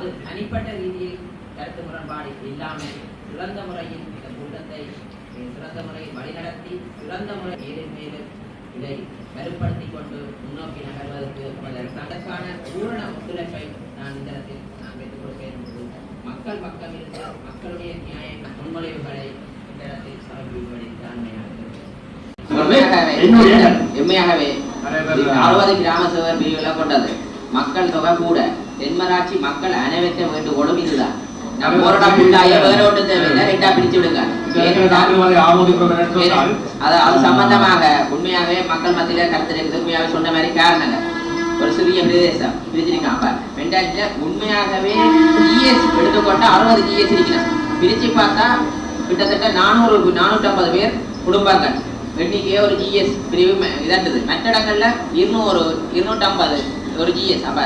அது தனிப்பட்ட ரீதியில் கருத்து முரண்பாடு இல்லாமல் சிறந்த முறையில் இந்த கூட்டத்தை சிறந்த முறையில் வழிநடத்தி சிறந்த முறை மேலும் மேலும் இதை வலுப்படுத்திக் கொண்டு முன்னோக்கி நகர்வதற்கு அதற்கான பூரண ஒத்துழைப்பை நான் இந்த இடத்தில் நான் பெற்றுக் கொடுப்பேன் என்பது மக்கள் பக்கம் இருந்து மக்களுடைய நியாய முன்மொழிவுகளை இந்த இடத்தில் சமர்ப்பிப்பதை எம்மையாகவே 60 கிராம சபை பிரிவுகளை கொண்டது. மக்கள் தொகை கூட தென்மராட்சி மக்கள் அனைவற்ற வேண்டுகோளும் இதுதான். அது சம்பந்தமாக உண்மையாகவே மக்கள் மத்தியில கருத்து உண்மையாக சொன்ன மாதிரி காரணங்கள் ஒரு சிறிய பிரதேசம் பிரிச்சிருக்கான். ரெண்டாயிரத்துல உண்மையாகவே ஜிஎஸ் எடுத்துக்கொண்டா 60 ஜிஎஸ் இருக்கணும். பிரிச்சு பார்த்தா கிட்டத்தட்ட 450 பேர் குடும்பங்கள் எண்ணிக்கையே ஒரு ஜிஎஸ் பிரிவு இதாண்டது. மற்ற இடங்கள்ல 250 ஒரு ஜிஎஸ். அப்ப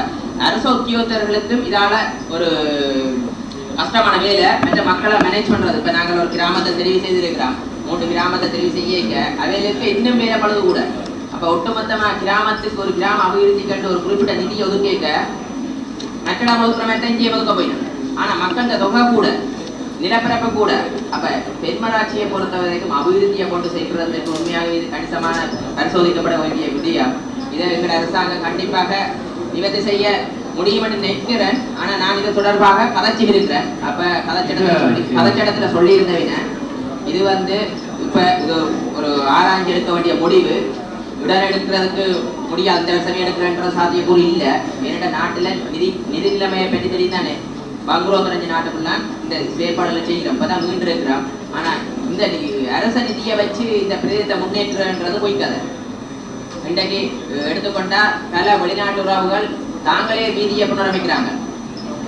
அரசு உத்தியோகத்தர்களுக்கும் இதால ஒரு கஷ்டமான வேலை. மற்ற மக்களை மேனேஜ் பண்றது. இப்ப நாங்கள் ஒரு கிராமத்தை தெரிவு செய்திருக்கிறோம். 3 கிராமத்தை தெரிவு செய்ய அவைகளுக்கு இன்னும் வேலை பழுது கூட. அப்ப ஒட்டுமொத்தமா கிராமத்துக்கு ஒரு கிராம அபிவிருத்தி கண்டு ஒரு குறிப்பிட்ட நிதி ஒதுக்க மற்ற ஒதுக்குற மாதிரி ஒதுக்க போயிடும். ஆனா மக்கள் தொகை கூட நிலப்பரப்பு கூட. அப்ப தென்மராட்சியை பொறுத்த வரைக்கும் அபிவிருத்தியை கொண்டு செய்வதற்கு உண்மையாக இது கணிசமான பரிசோதிக்கப்பட வேண்டிய விடயம். இதை எங்கள் அரசாங்கம் கண்டிப்பாக நிவர்த்தி செய்ய முடியும் என்று நினைக்கிறேன். ஆனா நான் இது தொடர்பாக கதைச்சி இருக்கிறேன். அப்ப கதைச்சடத்துல சொல்லி இருந்தவன இது இப்ப இது ஒரு ஆராய்ச்சி எடுக்க வேண்டிய முடிவு. உடல் எடுக்கிறதுக்கு முடியாது, இந்த வருஷமே எடுக்கிறன்ற சாத்தியக்கூறு இல்லை. என்னோட நாட்டுல நிதி நிலைமையை பற்றி தெரியுதானே. பங்குரோத் அடைஞ்ச நாட்டுக்குள்ள இந்த செயற்பாடுகளை செய்கிறோம். இப்பதான் மீண்டு இருக்கிறோம். ஆனா இந்த அரச நிதியை வச்சு இந்த பிரதேசத்தை முன்னேற்றன்றது பொய்க்காது. இன்றைக்கு எடுத்துக்கொண்டா பல வெளிநாட்டு உறவுகள் தாங்களே வீதியை புனரமைக்கிறாங்க.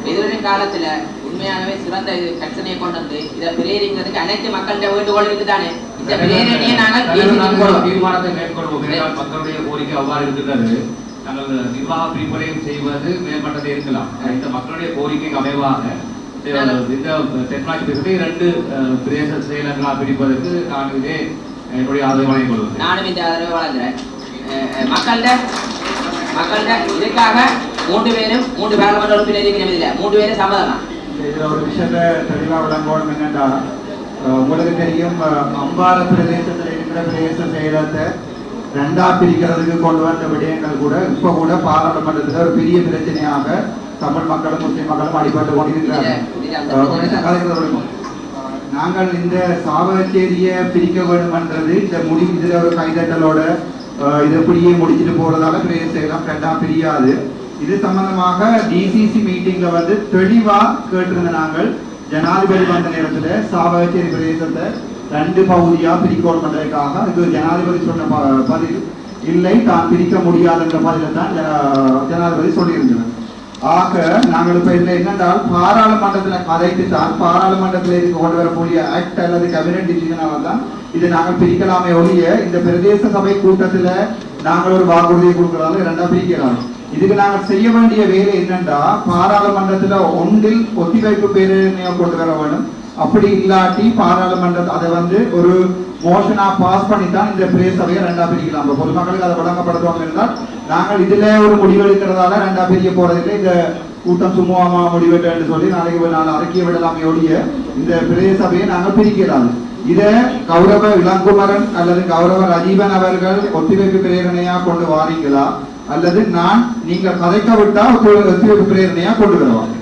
எதிர்வரும் காலத்துல உண்மையாகவே சிறந்த கட்சனையை கொண்டு வந்து இதை பிரேரிங்கிறதுக்கு அனைத்து மக்கள்கிட்ட வேண்டுகோள் இருக்குதானே. இந்த பிரேரணியை நாங்கள் தீர்மானத்தை மேற்கொள்வோம். மக்களுடைய கோரிக்கை அவ்வாறு இருக்கிறது. நாங்கள் நிர்வாக பிரிவுகளையும் செய்வது மேம்பட்டதே இருக்கலாம். இந்த மக்களுடைய கோரிக்கைக்கு அமைவாக இந்த டெக்னாலஜி 2 பிரதேச செயலர்களாக பிரிப்பதற்கு நான் இதே என்னுடைய ஆதரவு வழங்கிக் கொள்வேன். நானும் இந்த ஆதரவு வழங்குறேன். மக்கள்கிட்ட இதுக்காக 3 பேரும் 3 பாராளுமன்ற உறுப்பினர் இருக்கிறதில்லை. 3 பேரும் சம்மதமா. இதுல ஒரு விஷயத்தை தெளிவாக விளங்கணும். என்னன்னா உங்களுக்கு தெரியும், அம்பாறை பிரதேசத்தில் இருக்கிற பிரதேச செயலத்தை 2ஆ பிரிக்கிறதுக்கு கொண்டு வந்த விடயங்கள் கூட இப்ப கூட பாராளுமன்றத்தில் ஒரு பெரிய பிரச்சனையாக தமிழ் மக்களும் முஸ்லிம் மக்களும் அடிபட்டு கொண்டிருக்கிறார்கள். நாங்கள் இந்த சாவகச்சேரியை பிரிக்க வேண்டும் என்றது இந்த முடிவு இதுல ஒரு கைதட்டலோட இதை எப்படியே முடிச்சுட்டு போறதால பிரதேச செயலம் 2ஆ பிரியாது. இது சம்பந்தமாக டிசிசி மீட்டிங்ல தெளிவா கேட்டிருந்த நாங்கள் ஜனாதிபதி வந்த நேரத்துல சாவகச்சேரி பிரதேசத்தை 2 பகுதியா பிரிக்கோள் பண்றதுக்காக இது ஜனாதிபதி சொன்ன பதில் இல்லை, தான் பிரிக்க முடியாது என்ற பதில தான் ஜனாதிபதி சொல்லியிருந்தனர். ஆக நாங்கள் இப்ப இதுல என்னென்றால் பாராளுமன்றத்துல கதைத்து தான் பாராளுமன்றத்தில் இதுக்கு கொண்டு வரக்கூடிய ஆக்ட் அல்லது கேபினட் டிசிஷனால தான் இதை நாங்கள் பிரிக்கலாமே ஒழிய இந்த பிரதேச சபை கூட்டத்துல நாங்கள் ஒரு வாக்குறுதியை கொடுக்கறாங்க 2ஆ பிரிக்கலாம். இதுக்கு நாங்கள் செய்ய வேண்டிய வேலை என்னென்றா பாராளுமன்றத்துல ஒன்றில் ஒத்திவைப்பு பேரணியை கொண்டு வர வேண்டும். அப்படி இல்லாட்டி பாராளுமன்றம் அதை ஒரு மோஷனா பாஸ் பண்ணித்தான் இந்த பிரதேச சபையை 2ஆ பிரிக்கலாம். பொதுமக்களுக்கு அதை வழங்கப்படுத்துவாங்க என்றால் நாங்கள் இதுல ஒரு முடிவெடுக்கிறதால 2ஆ பிரிய போறதில்லை. இந்த கூட்டம் சுமூகமா முடிவெட்டு என்று சொல்லி நாளைக்கு 4 அறிக்கையை விடலாமே ஒழிய இந்த பிரதேச சபையை நாங்கள் பிரிக்கிறாங்க. இதை கௌரவ இளங்குமரன் அல்லது கௌரவ ரஜீவன் அவர்கள் ஒத்திவைப்பு பிரேரணையா கொண்டு வாரீங்களா அல்லது நீங்கள் கதைக்க விட்டா ஒத்திவைப்பு பிரேரணையா கொண்டு வருவாங்க.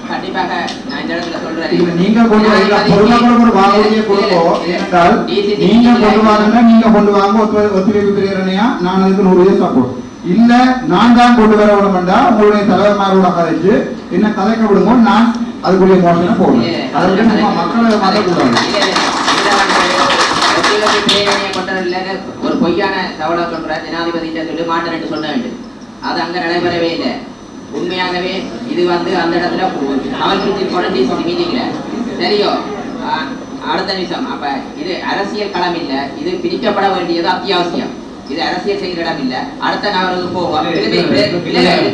கண்டிப்பாக நான் இந்த இடத்துல சொல்றேன். நீங்க கொண்டு பொதுமக்களுக்கு ஒரு வாக்குறுதியை கொடுப்போம். ஏனென்றால் நீங்க கொண்டு வாங்க, நீங்க கொண்டு வாங்க ஒத்துழைப்பு பிரேரணையா நான் அதுக்கு 100% சப்போர்ட். இல்ல நான் தான் கொண்டு வர விடமாட்டா உங்களுடைய தலைவர்மாரோட கதைச்சு என்ன கதைக்க விடுங்க, நான் அதுக்குரிய மோசனை போடுவேன். அதற்கு மக்களை மாற்றக்கூடாது. ஒரு பொய்யான தவளை சொல்ற ஜனாதிபதி சொல்லி மாட்டேன் என்று சொல்ல வேண்டும். அது அங்க நடைபெறவே இல்லை. உண்மையாகவே இது அந்த இடத்துல அமல்படுத்தி மீட்டிங்ல சரியோ அடுத்த நிமிஷம். அப்ப இது அரசியல் களம் இல்ல, இது பிரிக்கப்பட வேண்டியது அத்தியாவசியம். இது அரசியல் செய்கிற இடம் இல்ல. அடுத்த நகருக்கு போவோம்.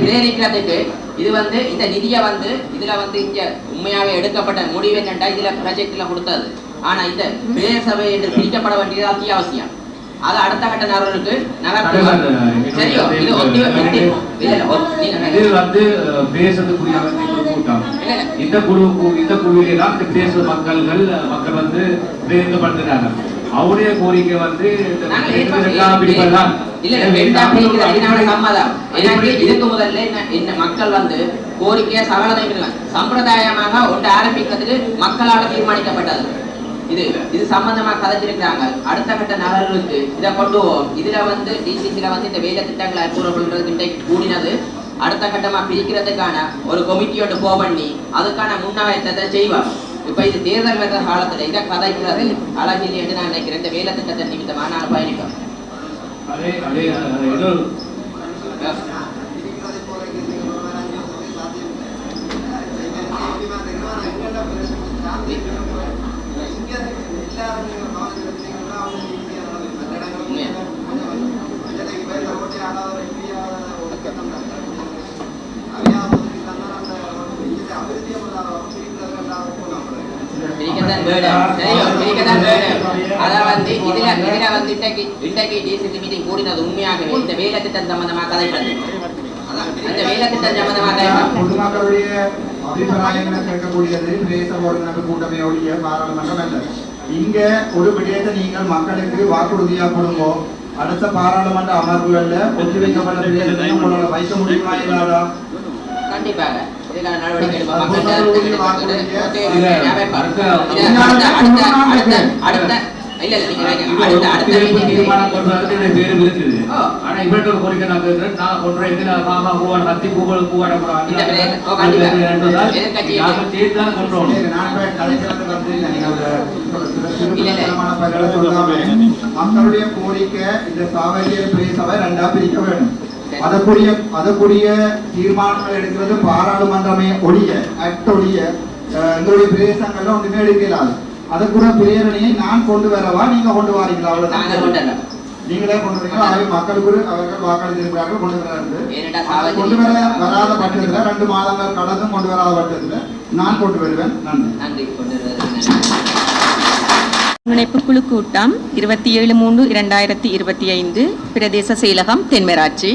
பிரேரிக்கிறதுக்கு இது இந்த நிதியை இதுல இங்க உண்மையாவே எடுக்கப்பட்ட முடிவு என்னண்டா இதுல ப்ராஜெக்ட்ல கொடுத்தது. ஆனா இந்த பிரதேச சபை என்று பிரிக்கப்பட வேண்டியது அத்தியாவசியம். அது அடுத்த கட்ட நகருக்கு சரியோ. இது பேசத்துக்குரிய கூட்டம் இந்த குழுவிலே தான் பிரதேச மக்கள் வந்து தேர்ந்தெடுக்கப்படுகிறாங்க. அவருடைய கோரிக்கை வந்து பிடிப்பதுதான். இதுக்கு முதல்ல என்ன மக்கள் வந்து கோரிக்கையை சம்பிரதாயமாக ஒன்று ஆரம்பிக்கிறதுக்கு மக்களால் தீர்மானிக்கப்பட்டது. இது சம்பந்தமா கதைச்சிருக்கிறாங்க. அடுத்த கட்ட நகர்களுக்கு இதை கொண்டு போவோம். இதுல வந்து டிசிசில வந்து இந்த வேலை திட்டங்களை கூறப்படுறது கூடினது அடுத்த கட்டமா பிரிக்கிறதுக்கான ஒரு கமிட்டி ஒன்று பண்ணி அதுக்கான முன்னாயத்தை செய்வார். இப்ப இது தேர்தல் வந்த காலத்துல இதை கதைக்கிறது அழகில் என்று நான் நினைக்கிறேன். இந்த வேலை திட்டத்தை நிமித்தமா நான் பயணிப்பேன். பொதுமக்களுடைய அபிப்பிராயங்களை கேட்கக்கூடியது பிரதேச ஒருங்கிணைப்பு கூட்டமையுடைய பாராளுமன்றம் அல்ல. இங்க ஒரு விடயத்தை நீங்கள் மக்களுக்கு வாக்குறுதியா கொடுங்கோ. அடுத்த பாராளுமன்ற அமர்வுகள்ல ஒத்திவைக்கப்பட்ட விடயத்தை உங்களால வைக்க முடியுமா இல்லாதா? கண்டிப்பாக மக்களுடைய கோரிக்கை இந்த சாவகச்சேரி பிரதேச ரெண்டா பிரிக்க வேண்டும். அதற்குரிய தீர்மானங்கள் எடுக்கிறது பாராளுமன்றமே ஒழிய எங்களுடைய பிரதேசங்கள்ல ஒன்றுமே எடுக்கலாது. அதற்குரிய பிரேரணையை நான் கொண்டு வரவா நீங்க கொண்டு வாரீங்களா? அவ்வளவுதான். நீங்களே கொண்டு வரீங்களா? மக்களுக்கு அவர்கள் வாக்களித்திருக்கிறார்கள் கொண்டு வராது. கொண்டு வராத பட்சத்துல 2 மாதங்கள் கடந்தும் கொண்டு வராத பட்சத்துல நான் கொண்டு வருவேன். நன்றி. ஒருங்கிணைப்பு குழு கூட்டம் 27/3/2025 பிரதேச செயலகம் தென்மராட்சி.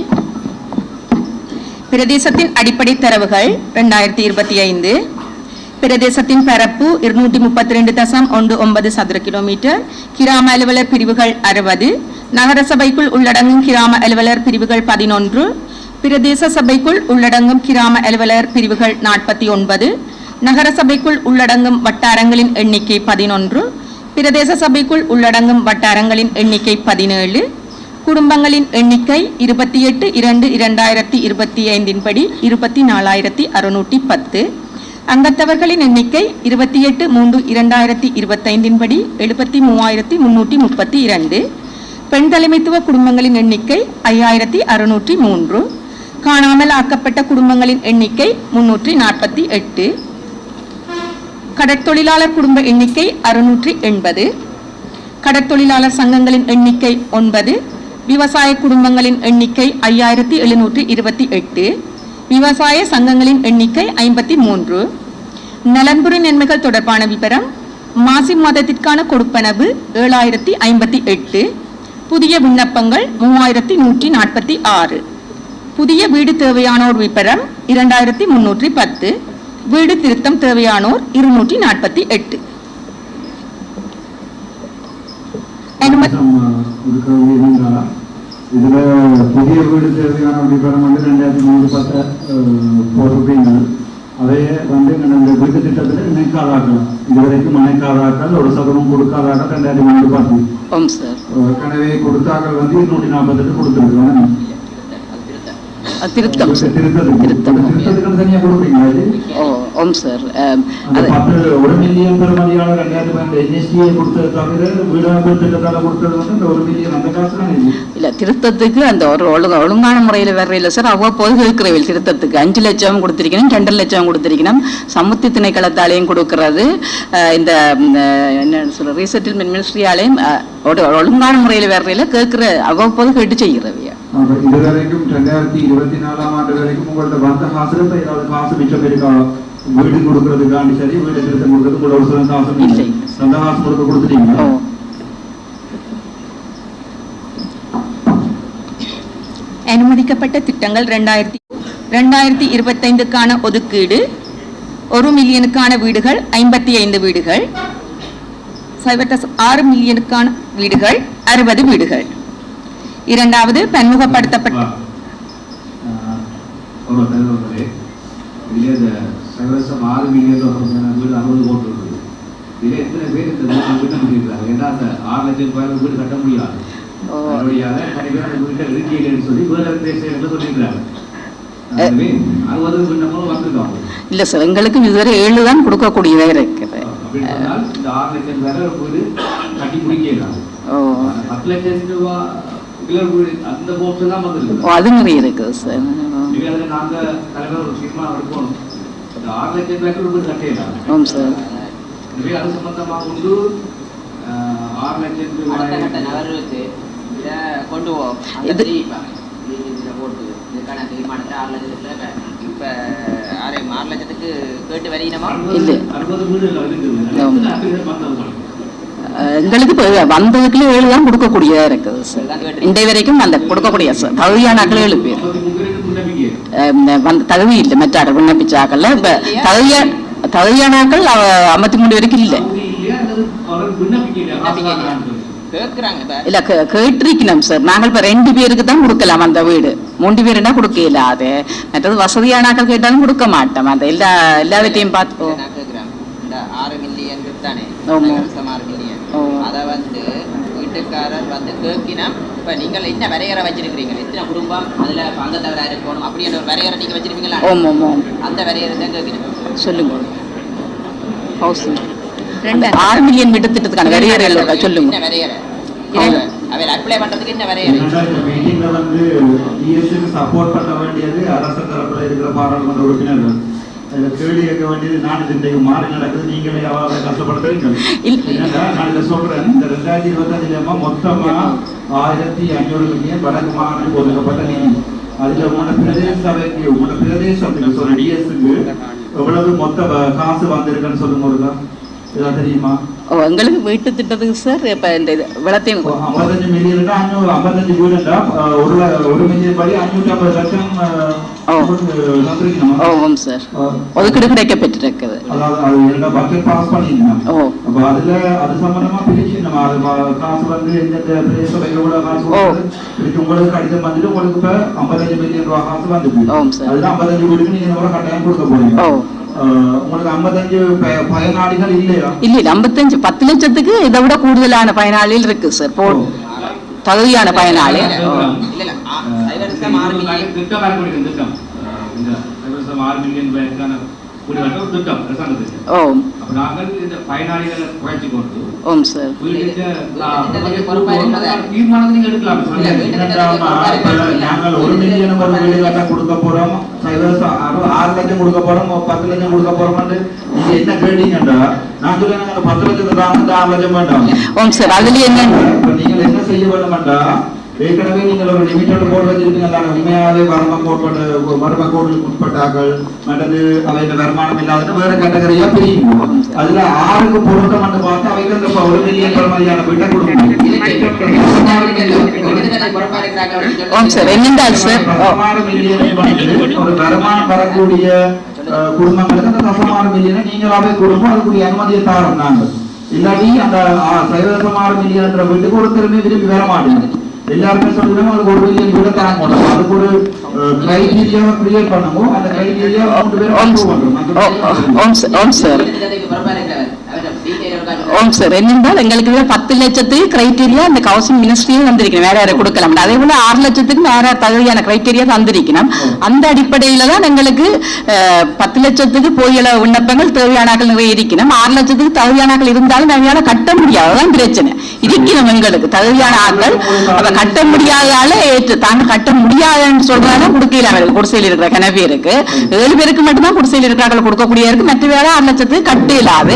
பிரதேசத்தின் அடிப்படை தரவுகள் 2025. பிரதேசத்தின் பரப்பு 232.19 சதுர கிலோமீட்டர். கிராம அலுவலர் பிரிவுகள் 60. நகர சபைக்குள் உள்ளடங்கும் கிராம அலுவலர் பிரிவுகள் 11. பிரதேச சபைக்குள் உள்ளடங்கும் கிராம அலுவலர் பிரிவுகள் 49. நகர சபைக்குள் உள்ளடங்கும் வட்டாரங்களின் எண்ணிக்கை 11. பிரதேச சபைக்குள் உள்ளடங்கும் வட்டாரங்களின் எண்ணிக்கை 17. குடும்பங்களின் எண்ணிக்கை 28/2/2025 படி 24,610. அங்கத்தவர்களின் எண்ணிக்கை 28/3/2025 படி 73,332. பெண் தலைமைத்துவ குடும்பங்களின் எண்ணிக்கை 5,603. காணாமல் ஆக்கப்பட்ட குடும்பங்களின் எண்ணிக்கை 348. கடற்தொழிலாளர் குடும்ப எண்ணிக்கை 680. கடற்தொழிலாளர் சங்கங்களின் எண்ணிக்கை 9. விவசாய குடும்பங்களின் எண்ணிக்கை 5,728. விவசாய சங்கங்களின் எண்ணிக்கை 53. நலன்புரி நன்மைகள் தொடர்பான விவரம்: மாசி மாதத்திற்கான கொடுப்பனவு 7,058. புதிய விண்ணப்பங்கள் 3,146. புதிய வீடு தேவையானோர் விபரம் 2,310. வீடு திருத்தம் தேவையானோர் 248. இதுல புதிய வீடு தேவையான விபரம் வந்து 2,310 போட்டிருப்பீங்க. அதையே வந்து இந்த வீட்டு திட்டத்தில் இணைக்காதாக்கள் இதுவரைக்கும் இணைக்காதாக்கள் ஒரு சதவீதம் கொடுக்காதாக்கள் 2,310. எனவே கொடுத்தாக்கள் வந்து 248 கொடுத்துருக்கோம். திருத்தம் திருத்தத்துக்கு தனியாக கொடுப்பீங்களா? ஓம் சார். 1 மில்லியன் பெருமதியான 2012 NSDA கொடுத்தது தவிர வீடாக திட்டத்தால் கொடுத்தது வந்து இந்த 1 மில்லியன் அந்த காசு தான் இல்லை. திருத்தத்துக்கு அந்த ஒரு ஒழுங்கான முறையில் வரையில சார் அவ்வப்போது இருக்கிறவில் திருத்தத்துக்கு 5 லட்சம் கொடுத்திருக்கணும், 2 லட்சம் கொடுத்திருக்கணும். சமுத்தி திணைக்களத்தாலையும் கொடுக்கறது, இந்த என்ன சொல்ற ரீசெட்டில்மெண்ட் மினிஸ்ட்ரியாலையும் ஒழுங்கான முறையில் வரையில கேட்கிற அவ்வப்போது கேட்டு செய்கிறவையா. இதுவரைக்கும் 2024ஆம் ஆண்டு வரைக்கும் உங்கள்ட்ட வந்த காசுல ஏதாவது காசு மிச்சம் இருக்கா? வீடு கொடுக்கறதுக்காண்டி சரி, வீடு திருத்தம் கொடுக்கறது கூட ஒரு சில காசு அந்த காசு கொடுத்துட்டீங்க. அனுமதிக்கப்பட்ட திட்டங்கள் 2025க்கான ஒதுக்கீடு 1 மில்லியனுக்கான வீடுகள் 55 வீடுகள், 6 மில்லியனுக்கான வீடுகள் 60 வீடுகள். இரண்டாவது பன்முகப்படுத்தப்பட்ட சைவசம் 6 மில்லியன் வீடு 60 கோடி இருக்குது. இதில் எத்தனை பேர் இந்த வீட்டை கட்டியிருக்காங்க? ஏன்னா அந்த 6 லட்சம் ரூபாய்க்கு வீடு கட்ட முடியாது. அதனுடையாக நிறைய பேர் அந்த வீட்டை இருக்கீங்கன்னு சொல்லி வேறு பேசுகிறேன் சொல்லியிருக்கிறாங்க. 60 விண்ணப்பம் வந்திருக்காங்க. இல்ல சார், எங்களுக்கு இதுவரை 7 தான் கொடுக்கக்கூடியதாக இருக்குது. அப்படின்னு சொன்னால் இந்த 6 லட்சம் பேரை வீடு கட்டி முடிக்கிறாங்க. 10 லட்சம் ரூபாய் வீடு அந்த போர்ஷன் தான் வந்துருக்கு. அது நிறைய இருக்குது சார். நாங்கள் தலைவர் ஒரு தீர்மானம் எடுக்கணும். 6 லட்சம் பேருக்கு வீடு கட்டிடலாம். ஆமாம் சார். எனவே அது சம்பந்தமாக உண்டு 6 லட்சம் நகர்வுக்கு இதை கொண்டு போவோம். போட்டு இதுக்கான தீர்மானத்தை 6 லட்சத்துல இப்ப 6 லட்சத்துக்கு கேட்டு வரையினமா இல்லை 60 வீடுகள் இருக்குது. எங்களுக்கு இப்போ வந்ததுக்குள்ள 7 தான் கொடுக்கக்கூடியதா இருக்குது சார். இன்றைய வரைக்கும் அந்த கொடுக்கக்கூடிய சார் தகுதியான ஆக்கள் 7 பேர் வந்த தகுதி இல்லை. மற்ற ஆக்கள் விண்ணப்பிச்ச ஆக்கள்ல இப்ப தகுதியான ஆக்கள் 53 வரைக்கும் இல்லை. இல்ல கேட்டிருக்கணும் சார். நாங்கள் இப்ப 2 பேருக்கு தான் கொடுக்கலாம் அந்த வீடு. 3 பேருன்னா கொடுக்க இல்லாது. மற்றது வசதியான ஆக்கள் கேட்டாலும் கொடுக்க மாட்டோம். அந்த எல்லாத்தையும் பார்த்துப்போம். 6 மில்லியன் தானே, 6 மில்லியன். அதை வீட்டுக்காரர் கேட்கினா இப்ப நீங்கள் என்ன வரையறை வச்சிருக்கிறீங்க, எத்தனை குடும்பம் அதுல பங்கத்தவரா இருக்கணும் அப்படின்ற ஒரு வரையறை நீங்க வச்சிருப்பீங்களா? அந்த வரையறை தான் கேட்கணும். சொல்லுங்க. 6 மில்லியன் வீட்டு திட்டத்துக்கான வரையறை சொல்லுங்க. என்ன வரையறை அவர் அப்ளை பண்றதுக்கு என்ன வரையறை? மீட்டிங்ல டிஎஸ்க்கு சப்போர்ட் பண்ண வேண்டியது அரசு தரப்புல இருக்கிற பாராளுமன்ற உறுப்பினர்கள். கேள்வி கேட்க வேண்டியது நான் இன்றைக்கு மாறி நடக்குது, நீங்களே அவ்வளவு கஷ்டப்படுத்துறீங்க. நான் இதை சொல்றேன். இந்த 2025 மொத்தமா 1500 மில்லியன் வடக்கு மாகாணத்துக்கு ஒதுக்கப்பட்ட நிதி. அதுல உங்களோட பிரதேச சபைக்கு உங்களோட பிரதேசத்துக்கு சொல்ற டிஎஸ்க்கு எவ்வளவு மொத்த காசு வந்திருக்குன்னு சொல்லுங்க ஒருக்கா. இதெல்லாம் தெரியுமா? எங்களுக்கு வீட்டு திட்டத்துக்கு சார் இப்ப இந்த விளத்தையும் 55 மில்லியன் 55 வீடுண்டா 1 மில்லியன் படி 550 லட்சம் சார் ஒதுக்கீடு கிடைக்கப்பட்டிருக்குது. அதாவது அது என்ன பட்ஜெட் பாஸ் பண்ணிருந்தாங்க. அப்ப அதுல அது சம்பந்தமா பிரிச்சு நம்ம அது காசு எந்த பிரதேச சபையோட காசு உங்களுக்கு கடிதம் வந்துட்டு உங்களுக்கு இப்ப 55 மில்லியன் ரூபாய் காசு வந்துருக்கு. அதுல 55 வீடுக்கு நீங்க கட்டாயம் கொடுக்க போறீங்க. உங்களுக்கு 55 பயனாளிகள் இல்லையா? இல்ல 55 10 லட்சத்துக்கு இதை விட கூடுதலான பயனாளிகள் இருக்கு சார். தகுதியான பயனாளி நாங்கள் 1 மில்லியன் கொடுக்க போறோம், 6 லட்சம் கொடுக்க போறோம், 10 லட்சம் கொடுக்க போறோம். நீங்க என்ன கேட்டீங்கடா? நான் சொல்றேன் 10 லட்சத்துக்கு தான் 6 லட்சம் வேண்டாம். நீங்கள் என்ன செய்ய வேண்டும்டா? ஏற்கனவே நீங்கள் ஒரு லிமிட்டட் போர்டு வச்சிருக்கீங்க. உண்மையாவே வருமான கோடுகளுக்கு உட்பட்டாக்கள் மற்றது அவையோட வருமானம் இல்லாத வேற கேட்டகரியா பிரியும். அதுல 6க்கு பொருத்தம் வந்து பார்த்தா அவைக்கு அந்த 1 மில்லியன் மாதிரியான வீட்டை கொடுக்கணும். ஒரு வருமானம் வரக்கூடிய குடும்பங்களுக்கு அந்த 6 மில்லியனை நீங்களாவே கொடுப்போம். அதுக்குரிய அனுமதியை தாரோம் நாங்கள். இல்லாட்டி அந்த 6 மில்லியன் வீட்டுக்கு ஒரு திரும்பி விரும்பி வர மாட்டேங்குது. எல்லாருமே சொல்லுவோம் அதுக்கு 1 மில்லியன் வீடு தராங்க. அதுக்கு ஒரு கிரைட்டீரியாவை கிரியேட் பண்ணுவோம். அந்த கிரைட்டீரியா 3 பேரும் அப்ரூவ் சார். என்னென்றால் எங்களுக்கு 10 லட்சத்துக்கு கிரைட்டீரியா இந்த ஹவுசிங் மினிஸ்ட்ரியும் வந்திருக்கணும். வேற யாரும் கொடுக்கலாம். அதே போல 6 லட்சத்துக்கு வேற தகுதியான கிரைட்டீரியா தந்திருக்கணும். அந்த அடிப்படையில தான் எங்களுக்கு 10 லட்சத்துக்கு போயில விண்ணப்பங்கள் தேவையானாக்கள் நிறைய இருக்கணும். 6 லட்சத்துக்கு தகுதியான ஆக்கள் இருந்தாலும் தேவையான கட்ட முடியாததான் பிரச்சனை இருக்கணும். எங்களுக்கு தகுதியான ஆக்கள் அதை கட்ட முடியாதால தாங்க கட்ட முடியாதுன்னு சொல்றாங்க. கொடுக்கல குடிசையில் இருக்கிற கனவேருக்கு 7 பேருக்கு மட்டும்தான் குடிசையில் இருக்கிறார்கள் கொடுக்கக்கூடிய இருக்கு. மற்ற வேலை 6 லட்சத்துக்கு கட்ட இல்லாது.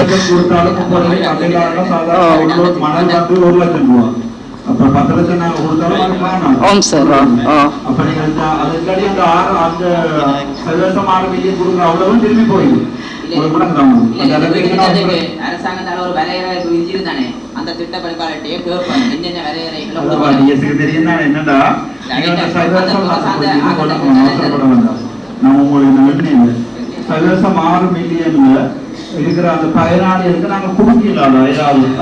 அரசாங்கத்தால ஒரு வரையறை விதிச்சிருந்தானே அந்த திட்ட பரிபாலனையே கேட்பாங்க. என்னென்ன வரையறைகளை என்னடா 6 மில்லியன் இருக்கிற அந்த பயனாளிகளுக்கு நாங்கள் கொடுக்கல.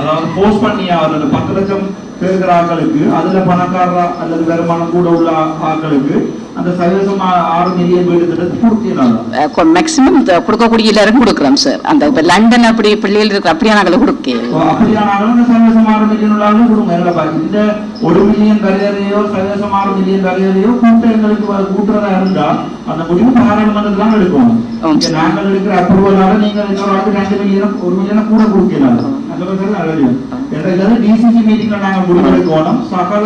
அதாவது போஸ்ட் பண்ணி அந்த 10 லட்சம் பேருக்கிற ஆட்களுக்கு அதுல பணக்காரரா அல்லது வருமானம் கூட உள்ள ஆட்களுக்கு அந்த 6 மில்லியன் வீடு திட்டத்தை கொடுக்கல. மேக்சிமம் கொடுக்கக்கூடிய எல்லாரும் கொடுக்குறோம் சார். அந்த இப்ப லண்டன் அப்படி பிள்ளைகள் இருக்கிற அப்படியான கொடுக்க அப்படியானாலும் இந்த 6 மில்லியன் உள்ளாலும் கொடுங்க. இந்த 1 மில்லியன் கரையறையோ 6 மில்லியன் கரையறையோ எங்களுக்கு கூட்டுறதா இருந்தா அந்த முடிவு பாராளுமன்றத்தில் தான் எடுக்கும். நாங்கள் எடுக்கிற அப்ரூவலால நீங்க இன்னொரு ஆளுக்கு 2 மில்லியன் 1 மில்லியனை கூட கொடுக்கலாம். டிசிசி மீட்டிங்ல நாங்கள் முடிவெடுக்கணும். சகல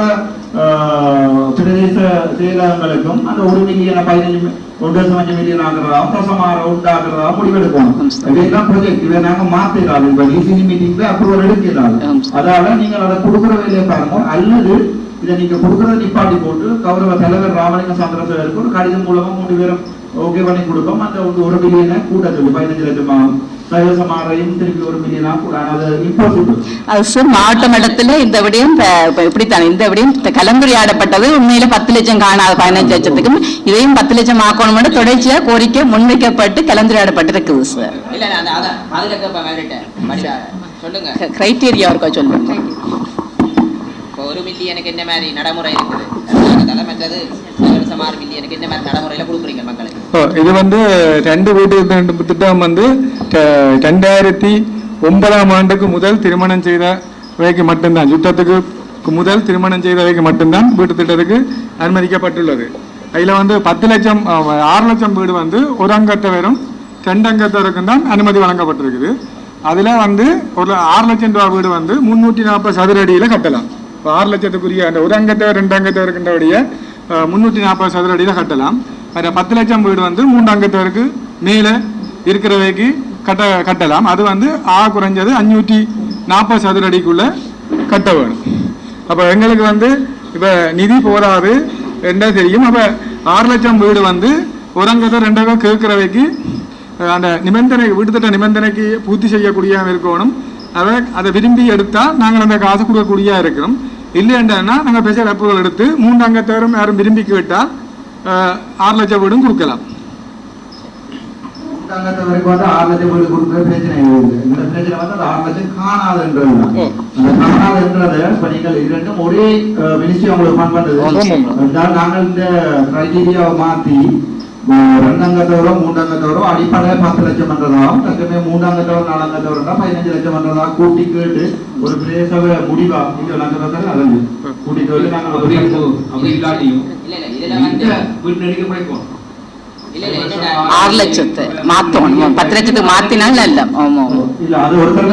பிரதேச செயலகங்களுக்கும் அந்த 1 மில்லியன் 1.5 மில்லியன் ஆகிறதா பிரசமார உண்டாகிறதா முடிவெடுக்கணும். இதெல்லாம் ப்ராஜெக்ட் இதை நாங்க மாத்திடலாம். இப்ப டிசிசி மீட்டிங்ல அப்ரூவல் எடுக்கலாம். அதால நீங்கள் அதை கொடுக்குற வேலையை பாருங்க. அல்லது இதை நீங்க கொடுக்கறத நிப்பாட்டி போட்டு கௌரவ தலைவர் ராமலிங்க சந்திரசேகருக்கு ஒரு கடிதம் மூலமா 3 பேரும் ஓகே பண்ணி கொடுப்போம். அந்த 1 மில்லியனை கூட்ட சொல்லி 15 லட்சமாகும். மாவட்ட மட்டத்துல இந்த விடயம் இப்படித்தான். இந்த விடயம் கலந்துரையாடப்பட்டது. உண்மையில 10 லட்சம் காணாத 15 லட்சத்துக்கும் இதையும் 10 லட்சம் ஆக்கணும் தொடர்ச்சியா கோரிக்கை முன்வைக்கப்பட்டு கலந்துரையாடப்பட்டிருக்குது சார். கிரைட்டீரியா இருக்கா சொல்லுங்க. 1 மில்லியனுக்கு என்ன மாதிரி நடைமுறை இருக்குது, மற்றது 6 மில்லியனுக்கு என்ன மாதிரி நடைமுறையில கொடுக்குறீங்க மக்களுக்கு? இது 2 வீட்டு திட்டம் 2009ஆம் ஆண்டுக்கு முதல் திருமணம் செய்தவைக்கு மட்டும்தான், யுத்தத்துக்கு முதல் திருமணம் செய்தவைக்கு மட்டும்தான் வீட்டு திட்டத்துக்கு அனுமதிக்கப்பட்டுள்ளது. அதில் 10 லட்சம் 6 லட்சம் வீடு ஒரு அங்கத்தவரும் 2 அங்கத்தவருக்கும் தான் அனுமதி வழங்கப்பட்டிருக்குது. அதில் ஒரு 6 லட்சம் ரூபா வீடு 340 சதுர அடியில் கட்டலாம். 6 லட்சத்துக்குரிய அந்த ஒரு அங்கத்தவர் 2 அங்கத்தவர் இருக்கின்றபடிய 340 சதுர அடியில் கட்டலாம். அதில் 10 லட்சம் வீடு 3 அங்கத்தவருக்கு மேலே இருக்கிறவைக்கு கட்டலாம். அது குறைஞ்சது 540 சதுர அடிக்குள்ள கட்ட வேணும். அப்போ எங்களுக்கு இப்போ நிதி போதாது என்ன தெரியும். அப்போ 6 லட்சம் வீடு ஒரு அங்கத்தவர் 2 அங்கம் கேட்கிறவைக்கு அந்த நிபந்தனை வீட்டுத்திட்ட நிபந்தனைக்கு பூர்த்தி செய்யக்கூடிய இருக்கணும். அதை விரும்பி எடுத்தால் நாங்கள் அந்த காசு கொடுக்கக்கூடிய இருக்கிறோம். இல்லைன்னா நாங்கள் ஸ்பெஷல் அப்ரூவல் எடுத்து 3 அங்கத்தவரும் யாரும் விரும்பி கேட்டால் 6 லட்சம் வீடும் கொடுக்கலாம். 3 அங்கத்தவருக்கு 6 லட்சம் வீடு கொடுக்குற பிரச்சனை இல்லை. இந்த பிரச்சனை அந்த 6 லட்சம் காணாதுன்றது. அந்த காணாதுன்றதை இப்போ நீங்கள் இரண்டும் ஒரே மினிஸ்ட்ரி அவங்களுக்கு ஃபண்ட் பண்ணுறது. நாங்கள் இந்த கிரைட்டீரியாவை மாற்றி 2 அங்கத்தவரோ 3 அங்கத்தவரோ அடிப்படையாக 10 லட்சம் பண்றதாகவும் தக்கமே 3 அங்கத்தவர் 4 அங்கத்தவர்னா 15 லட்சம் பண்றதா கூட்டி கேட்டு ஒரு பிரதேச முடிவா இங்க நாங்கள் அதஞ்சு கூட்டி கேட்டு நாங்கள் அப்படி இல்லாட்டியும் வீட்டு நடிக்க போய்க்கோம் 6 லட்சத்தை மாத்தணும். 10 லட்சத்துக்கு மாத்தினால் நல்ல. ஆமா இல்ல அது ஒருத்தர்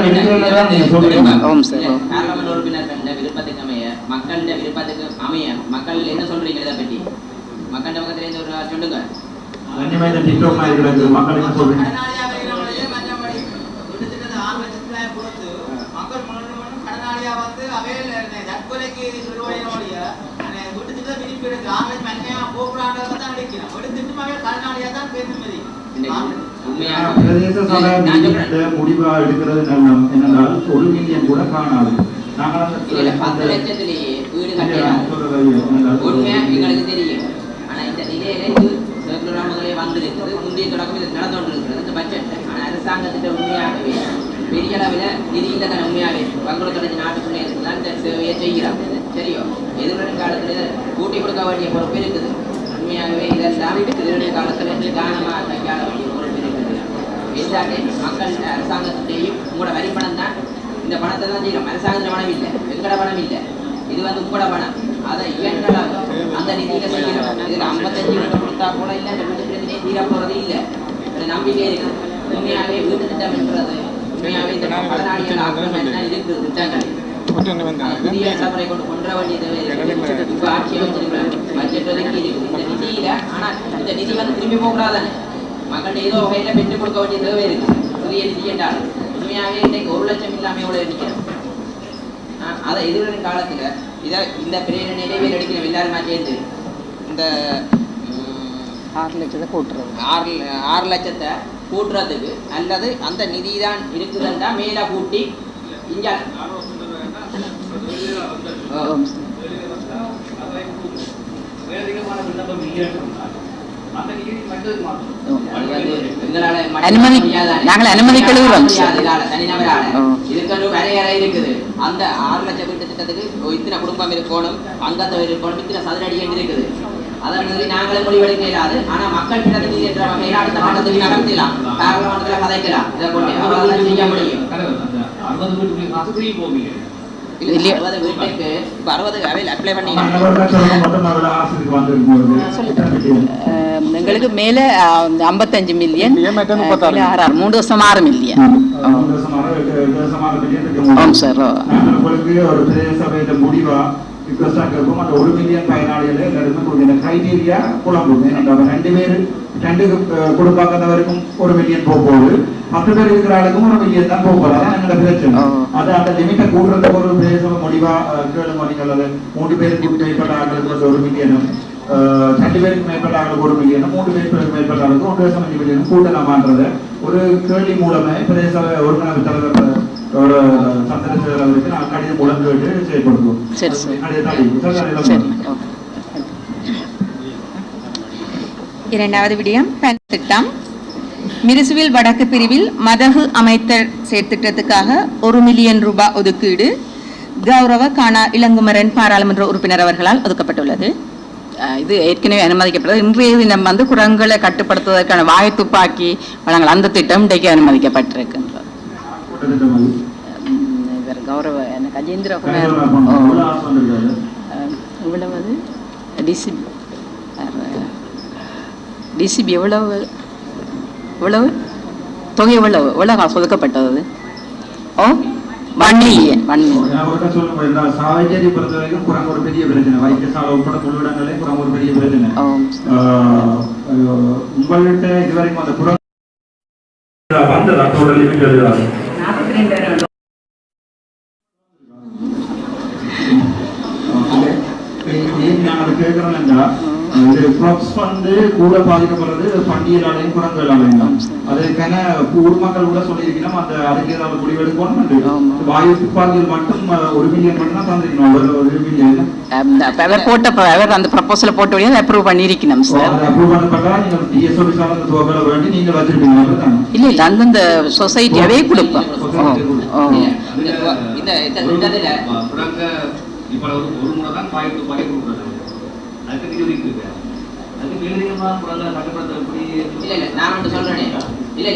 உறுப்பினர்கள் விருப்பத்துக்கு அமைய மக்களுடைய விருப்பத்துக்கு அமைய மக்கள் என்ன சொல்றீங்க இதை பற்றி? மக்கள் பக்கத்துல இருந்து ஒரு சொல்லுங்க. மக்கள் என்ன சொல்றீங்க? முடிவா எடுக்கிறது என்னென்றால் 1 மில்லியன் கூட காணாது. 10 லட்சத்திலேயே வீடு கட்டலாம் உண்மையா எங்களுக்கு தெரியும். ஆனா இந்த நிலையில முதலே வந்திருக்கிறது. முந்தைய தொடக்கம் இது நடந்து கொண்டிருக்கிறது இந்த பட்ஜெட். ஆனா அரசாங்கத்திட்ட உண்மையாகவே பெரிய அளவில் நிதி இல்லை தானே. உண்மையாகவே பங்குளத்தொடர்ச்சி நாட்டுக்குள்ளே இருக்குதான் இந்த சேவையை செய்கிறாங்க. சரியோ எதிர்வரும் காலத்துல கூட்டி கொடுக்க வேண்டிய பொறுப்பு இருக்குது. உண்மையாகவே இதெல்லாம் எதிர்வரும் காலத்துல நிதானமாக கையாள வேண்டிய பொறுப்பு இருக்குது. எல்லாமே மக்கள் அரசாங்கத்திட்டையும் உங்களோட வரிப்பணம் தான். இந்த பணத்தை தான் செய்யறோம். அரசாங்கத்துல பணம் இல்லை, எங்கட பணம் இல்லை. இது உங்களோட பணம். அதை இயன்றலாம் அந்த நிதியில செய்யணும். இதுல 55 யூனிட் கொடுத்தா கூட இல்லை, இந்த வீட்டு பிரச்சனையை தீர போறது இல்லை. நம்பிக்கை இருக்குது. உண்மையாகவே வீட்டு திட்டம் என்றது உண்மையாகவே இந்த கடனாளிகள் ஆக்கிரமிப்பு இருக்குது. திட்டங்கள் புதிய நடைமுறை கொண்டு வேண்டிய தேவை இருக்குது. இப்ப ஆட்சியை வச்சிருக்கிறாங்க, பட்ஜெட் ஒதுக்கி இருக்குது இந்த நிதியில. ஆனா இந்த நிதி திரும்பி போகக்கூடாதானே. மக்கள்கிட்ட ஏதோ வகையில பெற்றுக் கொடுக்க வேண்டிய தேவை இருக்கு. புதிய நிதி என்றாலும் உண்மையாகவே இன்றைக்கு 1 லட்சம் இல்லாம எவ்வளவு இருக்கிறோம். அதை எதிர்வரும் காலத்துல இந்த பிரேரணை நிறைவேற எடுக்கிறோம் எல்லாருமா சேர்ந்து. இந்த 6 லட்சத்தை கூட்டுறது 6 லட்சத்தை கூட்டுறதுக்கு அல்லது அந்த நிதி தான் இருக்குதுன்னா மேல கூட்டி இங்க அந்த நிதி மற்றதுக்கு மாற்றணும். அது வந்து எங்களால மட்டும் அனுமதி- முடியாதானே. நாங்கள் அனுமதிக்கலுகிறோம். முடியாது, இதால, தனிநபரால. ஓ. இதுக்கு ஒரு வரையறை இருக்குது. அந்த 6 லட்சம் வீட்டு திட்டத்துக்கு இத்தனை குடும்பம் இருக்கணும், அங்கத்தவர் இருக்கணும், இத்தனை சதுர அடி என்று இருக்குது. அதை மீறி நாங்களே முடிவெடுக்க இயலாது. ஆனா மக்கள் பிரதிநிதி என்ற வகையில் அடுத்த கட்டத்துக்கு நடத்தலாம், பாராளுமன்றத்துல கதைக்கலாம். இதை கொண்டு அவரால் செய்ய முடியும். அந்த 60 வீட்டுக்கு காசு ஃப்ரீ போவீங்க. இல்ல, இல்லையா? 60 வீட்டுக்கு இப்ப 60 அவையில் அப்ளை பண்ணி எங்களுக்கு மேல 55 மில்லியன் மில்லியன், மற்ற 36. 3 வருஷம் 6 மில்லியன். ஆமாம் சார். உங்களுக்கு ஒரு பிரதேச சபையில முடிவா ரிக்வெஸ்டாக இருக்கும். அந்த 1 மில்லியன் பயனாளிகளை எல்லாருமே கொடுக்கிற கிரைட்டீரியா குழம்பும். ரெண்டு குடும்பத்தவருக்கும் 1 மில்லியன் போகுது, 10 பேர் இருக்கிற ஆளுக்கும் 1 மில்லியன் தான் போகுது. அதான் எங்களோட பிரச்சனை. அது அந்த லிமிட்டை கூடுறதுக்கு ஒரு பிரதேச முடிவா கேளுங்க. நீங்கள் அது 3 பேருக்கு மேற்பட்ட ஆளுகளுக்கு 1 மில்லியனும், 2 பேருக்கு மேற்பட்ட ஆளுக்கு 1 மில்லியனும், 3 பேருக்கு மேற்பட்ட ஆளுக்கு 1.5 மில்லியனும் கூட்டலாமான்றத ஒரு கேள்வி மூலமே பிரதேச ஒருங்கிணைப்பு தலைவர் ஒரு சந்திர செயலாளருக்கு நான் கடிதம் மூலம் கேட்டு செயல்படுத்துவோம். சரி சார். சரி. இரண்டாவது விடயம் பென் திட்டம். மிரிசுவில் வடக்கு பிரிவில் மதகு அமைத்தல் செயற்திட்டத்துக்காக 1 மில்லியன் ரூபாய் ஒதுக்கீடு கௌரவ கானா இளங்குமரன் பாராளுமன்ற உறுப்பினர் அவர்களால் ஒதுக்கப்பட்டுள்ளது. இது ஏற்கனவே அனுமதிக்கப்பட்டது. இன்றைய தினம் வந்து குரங்களை கட்டுப்படுத்துவதற்கான வாய் துப்பாக்கி வழங்கல் அந்த திட்டம் இன்றைக்கு அனுமதிக்கப்பட்டிருக்கின்றது. இவர் கௌரவ கஜேந்திர இவ்வளவு டிசிபி எவ்வளவு தொகை எவ்வளவு காசு ஒதுக்கப்பட்டது? 1 மில்லியன். சாவச்சேரி பொறுத்த வரைக்கும் குரங்கு ஒரு பெரிய பிரச்சனை. வைத்தியசாலை உட்பட முழுவிடங்களே குரங்கு ஒரு பெரிய பிரச்சனை. உங்கள்கிட்ட இதுவரைக்கும் அந்த குரங்கு கேட்கிறோம்னா வந்து கூட பாதிக்கப்படுறது பண்டிகையாலையும் குரங்குகளாலையும் தான். அதுக்கான ஊர் மக்கள் கூட சொல்லியிருக்கணும். அந்த அதுக்கு ஏதாவது முடிவெடுக்கணும். வாயு துப்பாக்கிகள் மட்டும் 1 மில்லியன் மட்டும் தான் தந்திருக்கணும். 1 மில்லியன் போட்ட அந்த ப்ரொபோசல் போட்டு அப்ரூவ் பண்ணியிருக்கணும் சார். அப்ரூவ் பண்ணப்பட்டா நீங்கள் டிஎஸ் ஆஃபீஸால துவக்கல வேண்டி நீங்கள் வச்சிருப்பீங்க. இல்ல இல்ல அந்தந்த சொசைட்டியாவே கொடுப்போம். இப்ப ஒரு முறை தான் வாயு துப்பாக்கி கொடுக்குறது. அதுக்கு நிதி இருக்கு. அதுக்கு மேலதிகமா புறங்களை கட்டுப்படுத்த எப்படி? இல்ல நான் வந்து சொல்றேனே. இல்ல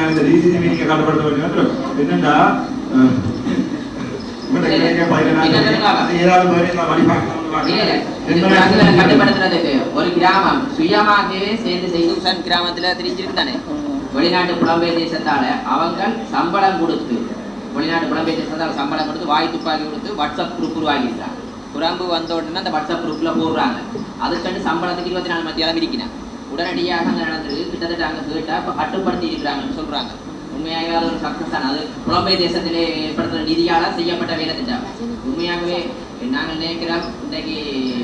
இந்த டிசிசி மீட்டிங் கட்டுப்படுத்த வேண்டியது என்னன்னா கட்டுப்படுத்துறதுக்கு ஒரு கிராமம் சுயமாகவே சேர்ந்து செய்யும் கிராமத்துல தெரிஞ்சிருக்கு தானே. வெளிநாட்டு புலம்பெயர் தேசத்தால அவங்க சம்பளம் கொடுத்து, வெளிநாட்டு புலம்பெயர் தேசத்தால சம்பளம் கொடுத்து வாய் துப்பாக்கி கொடுத்து வாட்ஸ்அப் குரூப் உருவாக்கிட்டாங்க. குரம்பு வந்த உடனே அந்த வாட்ஸ்அப் குரூப்ல போடுறாங்க. அதுக்கு சம்பளத்துக்கு 24 மணி நேரம் இருக்கிறேன். உடனடியாக அங்கே நடந்திருக்கு. கிட்டத்தட்ட அங்கே கேட்டா இப்போ கட்டுப்படுத்தி இருக்கிறாங்கன்னு சொல்றாங்க. உண்மையாகவே அது ஒரு சக்சஸ் தான். அது புலம்பெயர் தேசத்திலே ஏற்படுத்துற நிதியால செய்யப்பட்ட வேலை திட்டம். உண்மையாகவே நாங்கள் நினைக்கிறோம் இன்றைக்கு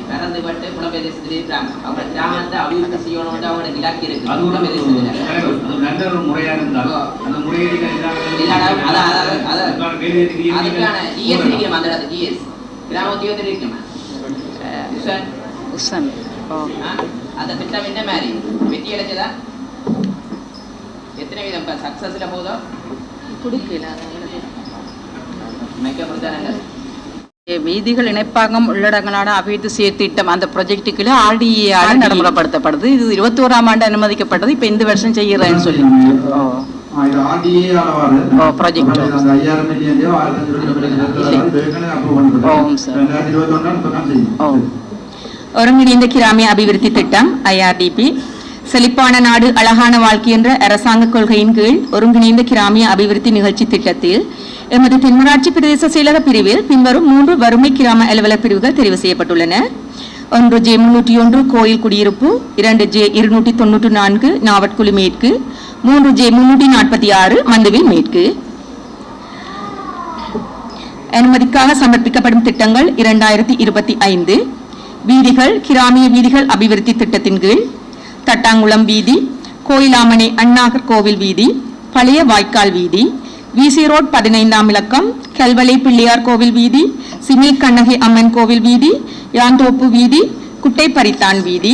பிறந்துபட்டு புலம்பெயர் தேசத்தில் இருக்கிறாங்க. அவங்க கிராமத்தை அபிவிருத்தி செய்யணும் அவங்களோட இலக்கு இருக்கு. புலம்பெயர் தேசத்துல நல்ல ஒரு முறையா இருந்தாலும் அந்த முறையை அதுக்கான ஜிஎஸ் இருக்கிறோம். அந்த இடத்துல ஜிஎஸ் கிராம உத்தியோகத்தில் இருக்கணும். அந்த திட்டம் என்ன மாதிரி வெற்றி அடைச்சதா? எத்தனை விதம் சக்சஸ்ல போதோ வீதிகள் இணைப்பாகம் உள்ளடங்கலான அபிவிருத்தி செயற்திட்டம் அந்த ப்ராஜெக்டுக்குள்ள RDA நடைமுறைப்படுத்தப்படுது. இது 21ஆம் ஆண்டு அனுமதிக்கப்பட்டது. இப்ப இந்த வருஷம் செய்யறேன்னு சொல்லி ஒருங்கிணைந்த கிராமிய அபிவிருத்தி திட்டம் IRDP செழிப்பான நாடு அழகான வாழ்க்கை என்ற அரசாங்க கொள்கையின் கீழ் ஒருங்கிணைந்த கிராமிய அபிவிருத்தி நிகழ்ச்சி திட்டத்தில் எமது தென்மராட்சி பிரதேச செயலக பிரிவில் பின்வரும் 3 வறுமை கிராம அலுவலர் பிரிவுகள் தெரிவு செய்யப்பட்டுள்ளன. 1J301 கோயில் குடியிருப்பு, 2J294 நாவட்குழி மேற்கு, 3J346 மந்துவில் மேற்கு. அனுமதிக்காக சமர்ப்பிக்கப்படும் திட்டங்கள் 2025 வீதிகள் கிராமிய வீதிகள் அபிவிருத்தி திட்டத்தின் கீழ் தட்டாங்குளம் வீதி, கோயிலாமணி அண்ணாகர் கோவில் வீதி, பழைய வாய்க்கால் வீதி, விசி ரோட் 15ஆம் இலக்கம், கல்வளை பிள்ளையார் கோவில் வீதி, சிமில் கண்ணகி அம்மன் கோவில் வீதி, யாந்தோப்பு வீதி, குட்டை பரித்தான் வீதி.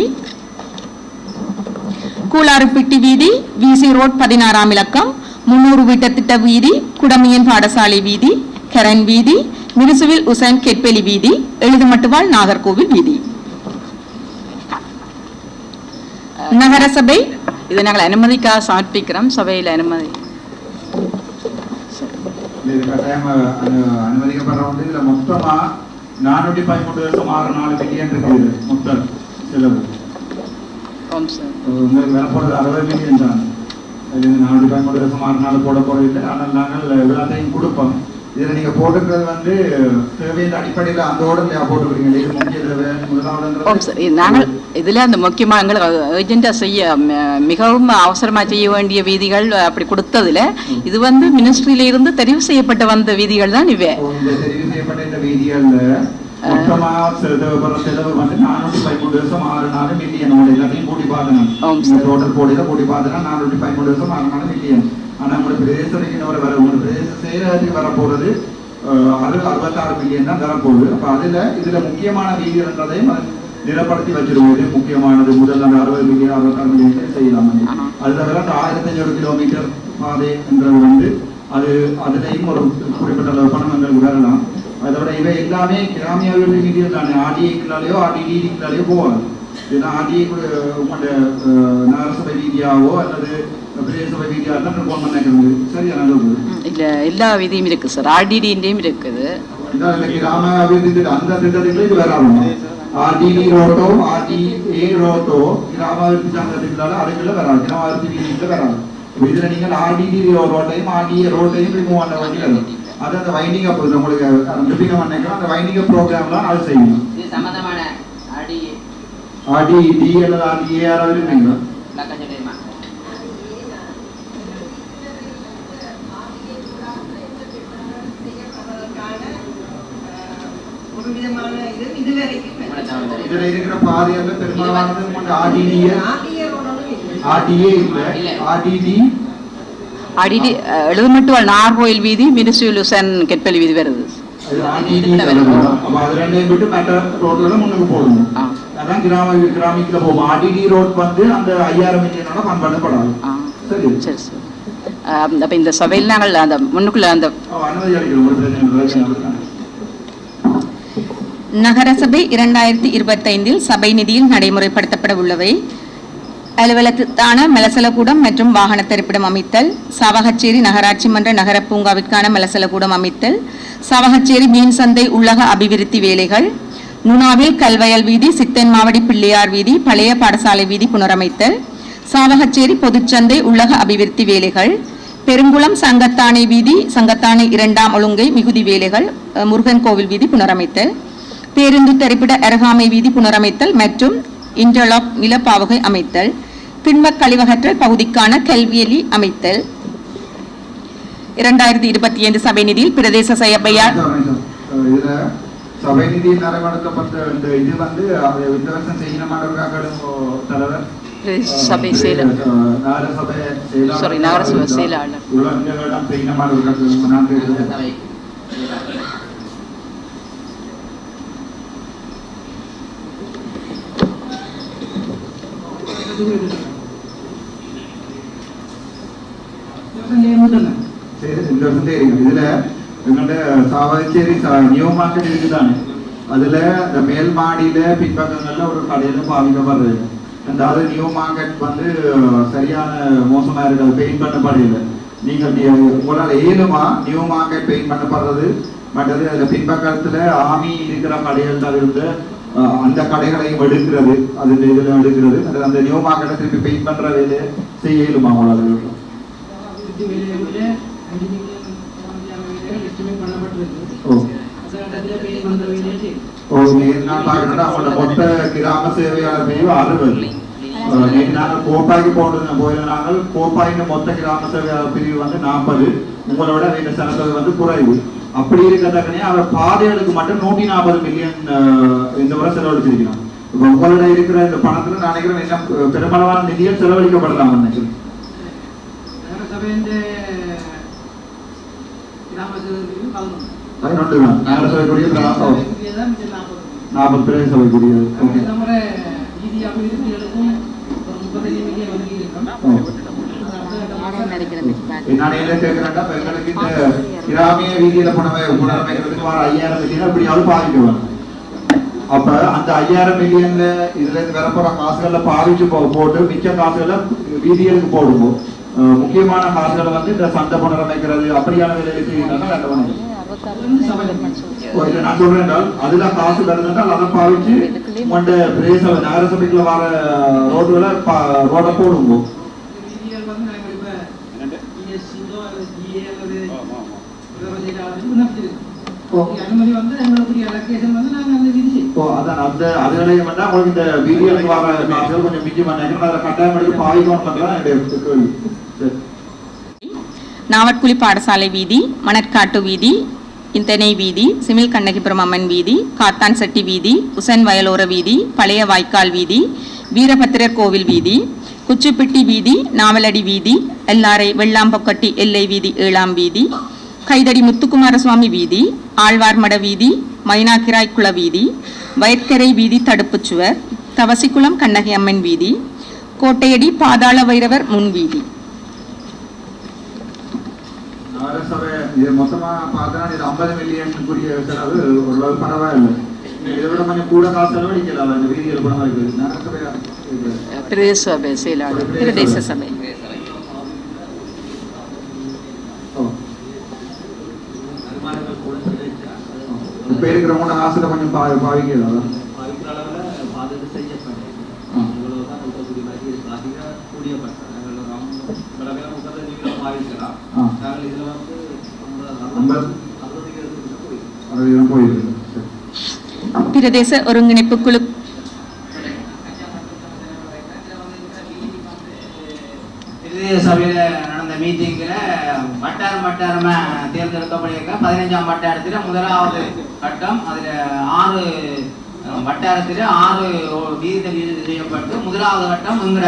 கூலாறுப்பிட்டி வீதி, விசி ரோட் 16ஆம் இலக்கம், 300 வீட்டத்திட்ட வீதி, குடமியன் பாடசாலை வீதி, கரண் வீதி, மிருசுவில் உசைன் கெட்பெலி வீதி, எழுதுமட்டுவாள் நாகர்கோவில் வீதி. நகரசபை இதை நாங்கள் அனுமதிக்காக சமர்ப்பிக்கிறோம். சபையில் அனுமதி இது கட்டாயம் அனுமதிக்கப்படுறவங்க. இதுல மொத்தமா 413.64 மில்லியன் இருக்குது மொத்த செலவு. உங்களுக்கு வரப்போறது 60 மில்லியன் தான். அது 413.64 போட போறதில்லை. ஆனால் நாங்கள் எல்லாத்தையும் கொடுப்போம். இதுல நீங்க போட்டுக்கிறது வந்து தேவையின் அடிப்படையில் அந்த ஓடலையா போட்டுக்கிறீங்க. இது முக்கிய தேவை முதலாவது நாங்கள் இதுல அந்த முக்கியமா எங்களுக்கு ஏர்ஜென்டா செய்ய மிகவும் அவசரமா செய்ய வேண்டிய வீதிகள் அப்படி கொடுத்ததுல இது வந்து மினிஸ்ட்ரியில இருந்து தெரிவு செய்யப்பட்ட வந்த வீதிகள் தான் இவை. தெரிவு செய்யப்பட்ட இந்த வீதிகள்ல மொத்தமா செலவு வந்து 413.64 மில்லியன் எல்லாத்தையும் கூட்டி பார்த்தேன். டோட்டல் கூட்டி பார்த்தேன்னா 413.64 மில்லியன். ஆனா உங்களோட பிரதேசத்துக்கு வர உங்களோட பிரதேச செயலகத்துக்கு வரப்போறது 66 மில்லியன் தான் வரப்போகுது. அப்ப இதுல முக்கியமான வீதிகள்ன்றதையும் நிலப்படுத்தி வச்சிருவோம். முக்கியமானது முதல் அந்த 60 மில்லியன் 66 மில்லியன் செய்யலாம். அது தவிர அந்த 1500 கிலோமீட்டர் பாதை என்றது வந்து அதுலயும் ஒரு குறிப்பிட்ட அளவு பணம் எங்களுக்கு வரலாம். அதோட இவை எல்லாமே கிராமிய அபிவிருத்தி நிதியம் தானே. ஆர்டிஐக்களாலேயோ ஆர்டிடிக்களாலேயோ போவாங்க. ஏன்னா ஆர்டிஐ உங்களோட நகரசபை வீதியாவோ அல்லது பிரதேசபை வீதியாக தான் போன் பண்ணிக்கிறது. சரியா? நல்லது. இல்ல எல்லா வீதியும் இருக்கு சார். ஆர்டிடியும் இருக்குது. கிராம அபிவிருத்தி அந்த திட்டத்திலே இது வராது. ஆர்டிடி ரோட்டோ ஆர்டிஏ ரோட்டோ கிராம அபிவிருத்தி சங்கத்தினால அதுக்குள்ள வராது. கிராம அபிவிருத்தி வீதியில வராது. இதுல நீங்கள் ஆர்டிடி ரோட்டையும் ஆர்டிஏ ரோட்டையும் ரிமூவ் பண்ண வேண்டியது. அது அந்த வைண்டிங் அப் உங்களுக்கு அந்த வைண்டிங் அப் ப்ரோக்ராம்லாம் அது செய்யணும். இது சம்பந்தமான ஆர்டிடி அல்லது ஆர்டிஏ யாராவது இருக்கீங்களா? இதுல இருக்கிற பாதையில பெரும்பாலானது ஆர்டிஏ இல்ல ஆர்டிடி எழுதுமட்டுவாள் நார்கோயில் வீதி, மினிஸ்ட்ரியல் உசன் கெட்பெலி வீதி வருது. கிராமிக்குல போகும். ஆர்டிடி ரோட் வந்து அந்த 5000 மில்லியனோட பண்படுத்தப்படாது. சரி சரி சார். அப்ப இந்த சபையில் நாங்கள் அந்த முன்னுக்குள்ள அந்த அனுமதி அளிக்கிறோம். நகரசபை 2025 சபை நிதியில் நடைமுறைப்படுத்தப்பட உள்ளவை: அலுவலகத்தான மலசலகூடம் மற்றும் வாகன தரிப்பிடம் அமைத்தல், சாவகச்சேரி நகராட்சி மன்ற நகர பூங்காவிற்கான மலசலகூடம் அமைத்தல், சாவகச்சேரி மீன் சந்தை உள்ளக அபிவிருத்தி வேலைகள், நுணாவில் கல்வயல் வீதி, சித்தன் மாவடி பிள்ளையார் வீதி, பழைய பாடசாலை வீதி புனரமைத்தல், சாவகச்சேரி பொதுச்சந்தை உள்ளக அபிவிருத்தி வேலைகள், பெருங்குளம் சங்கத்தானை வீதி, சங்கத்தானை 2ஆம் ஒழுங்கை மிகுதி வேலைகள், முருகன் கோவில் வீதி புனரமைத்தல், பேருந்து தரிப்பிட அருகாமை வீதி புனரமைத்தல் மற்றும் இன்டர்லாக் நிலப்பாவகை அமைத்தல், பின்ம கழிவகற்றல் பகுதிக்கான கல்வியலி அமைத்தல். 2025 சபை நிதியில் பிரதேச சபையால் சபை நிதியில் நடைமுறைப்படுத்தப்பட்ட இந்த இது வந்து இந்த வருஷம் செய்யணுமானவர்களுக்காக தலைவர் சபை செயலர் நகரசபை செயலாளர் இதுல எங்கள்ட சாவகச்சேரி நியூ மார்க்கெட் இருக்குதானே, அதுல இந்த மேல் மாடியில பின்பக்கங்கள்ல ஒரு கடையில பாவிக்கப்படுறது. அதாவது நியூ மார்க்கெட் வந்து சரியான மோசமா இருக்கு. அது பெயிண்ட் பண்ணப்படையில நீங்கள் உங்களால் ஏழுமா நியூ மார்க்கெட் பெயிண்ட் பண்ணப்படுறது. மற்றது அந்த பின்பக்கத்துல ஆமி இருக்கிற கடைகள் தவிர்த்து அந்த கடைகளையும் எடுக்கிறது. அது இதுல எடுக்கிறது. அந்த நியூ மார்க்கெட்டை திருப்பி பெயிண்ட் பண்ற வேலையை செய்ய இயலுமா உங்களால்? மொத்த கிராம சேவையாளர் பிரிவு 60. நாங்கள் கோப்பாய்க்கு போயிருந்த நாங்கள் கோப்பாயின் மொத்த கிராம சேவையாளர் பிரிவு வந்து 40. உங்களோட இந்த செலவு வந்து குறைவு. அப்படி இருக்கிறதாக்கனே அவர் பாதைகளுக்கு மட்டும் 140 மில்லியன் இந்த முறை செலவழிச்சிருக்கிறோம். இப்போ உங்களோட இருக்கிற இந்த பணத்துல நான் நினைக்கிறேன் என்ன பெருமளவான நிதியம் செலவழிக்கப்படலாம் நினைக்கிறேன். நகரசபைக்குரிய 40 பிரதேச சபைக்குரியது. நான் என்ன கேட்கிறேன்னா எங்களுக்கு இந்த கிராமிய வீதியில புனரமைக்கிறதுக்கு வர 5000 மில்லியன் எப்படியாவது பாதிக்குவாங்க. அப்ப அந்த 5000 மில்லியன்ல இதுல இருந்து வரப்போற காசுகளை பாதிச்சு போட்டு மிச்ச காசுகளை வீதிகளுக்கு போடுவோம். முக்கியமான காசுகளை வந்து இந்த சந்தை புனரமைக்கிறது அப்படியான வேலையை செய்யறாங்க. நான் சொல்றேன் என்றால் அதுல காசு வருதுன்றால் அதை பாவிச்சு உண்ட பிரதேச நகரசபைக்குள்ள வர ரோடுகளை ரோட போடுவோம். அனுமதி வந்து எங்களுடைய லொகேஷன் வந்து நாங்க அந்த விதி அதான் அந்த அதுகளையும் வந்து உங்களுக்கு இந்த வீடியோக்கு வர காசுகள் கொஞ்சம் மிஞ்சி பண்ணாங்க. அதை கட்டாயம் எடுத்து பாவிக்கணும் பண்றதான் என்னுடைய கேள்வி. நாவட்குழி பாடசாலை வீதி, மணற்காட்டு வீதி, இந்தனை வீதி, சிமில் கண்ணகிபுரம் அம்மன் வீதி, காத்தான் செட்டி வீதி, உசன் வயலோர வீதி, பழைய வாய்க்கால் வீதி, வீரபத்திரர் கோவில் வீதி, குச்சிப்பிட்டி வீதி, நாவலடி வீதி, எல்லாரை வெள்ளாம்பொக்கட்டி எல்லை வீதி 7ஆம் வீதி, கைதடி முத்துக்குமாரசுவாமி வீதி, ஆழ்வார்மட வீதி, மைனாக்கிராய் குள வீதி, வயற்கரை வீதி தடுப்புச்சுவர், தவசிக்குளம் கண்ணகி அம்மன் வீதி, கோட்டையடி பாதாள வைரவர் முன் வீதி. நகரசபை இது மொத்தமா பார்த்தா இது 50 மில்லியனுக்குரிய செலவு ஓரளவு பரவாயில்லை. இதை விட கொஞ்சம் கூட காசு செலவழிக்கலாம் இந்த வீதிகள் பணம் இருக்குது. நகரசபை பிரதேச சபை செயலாளர், பிரதேச சபை இப்ப இருக்கிறவங்க காசுல கொஞ்சம் பாவிக்கலாம். பிரதேச ஒருங்கிணைப்பு குழு சபையில நடந்த மீட்டிங்ல வட்டாரமா தேர்ந்தெடுக்கப்பட்டிருக்க 15ஆம் வட்டாரத்துல முதலாவது கட்டம் அதுல 6 வட்டாரத்துல 6 வீதி செய்யப்பட்டு முதலாவது கட்டம் என்கிற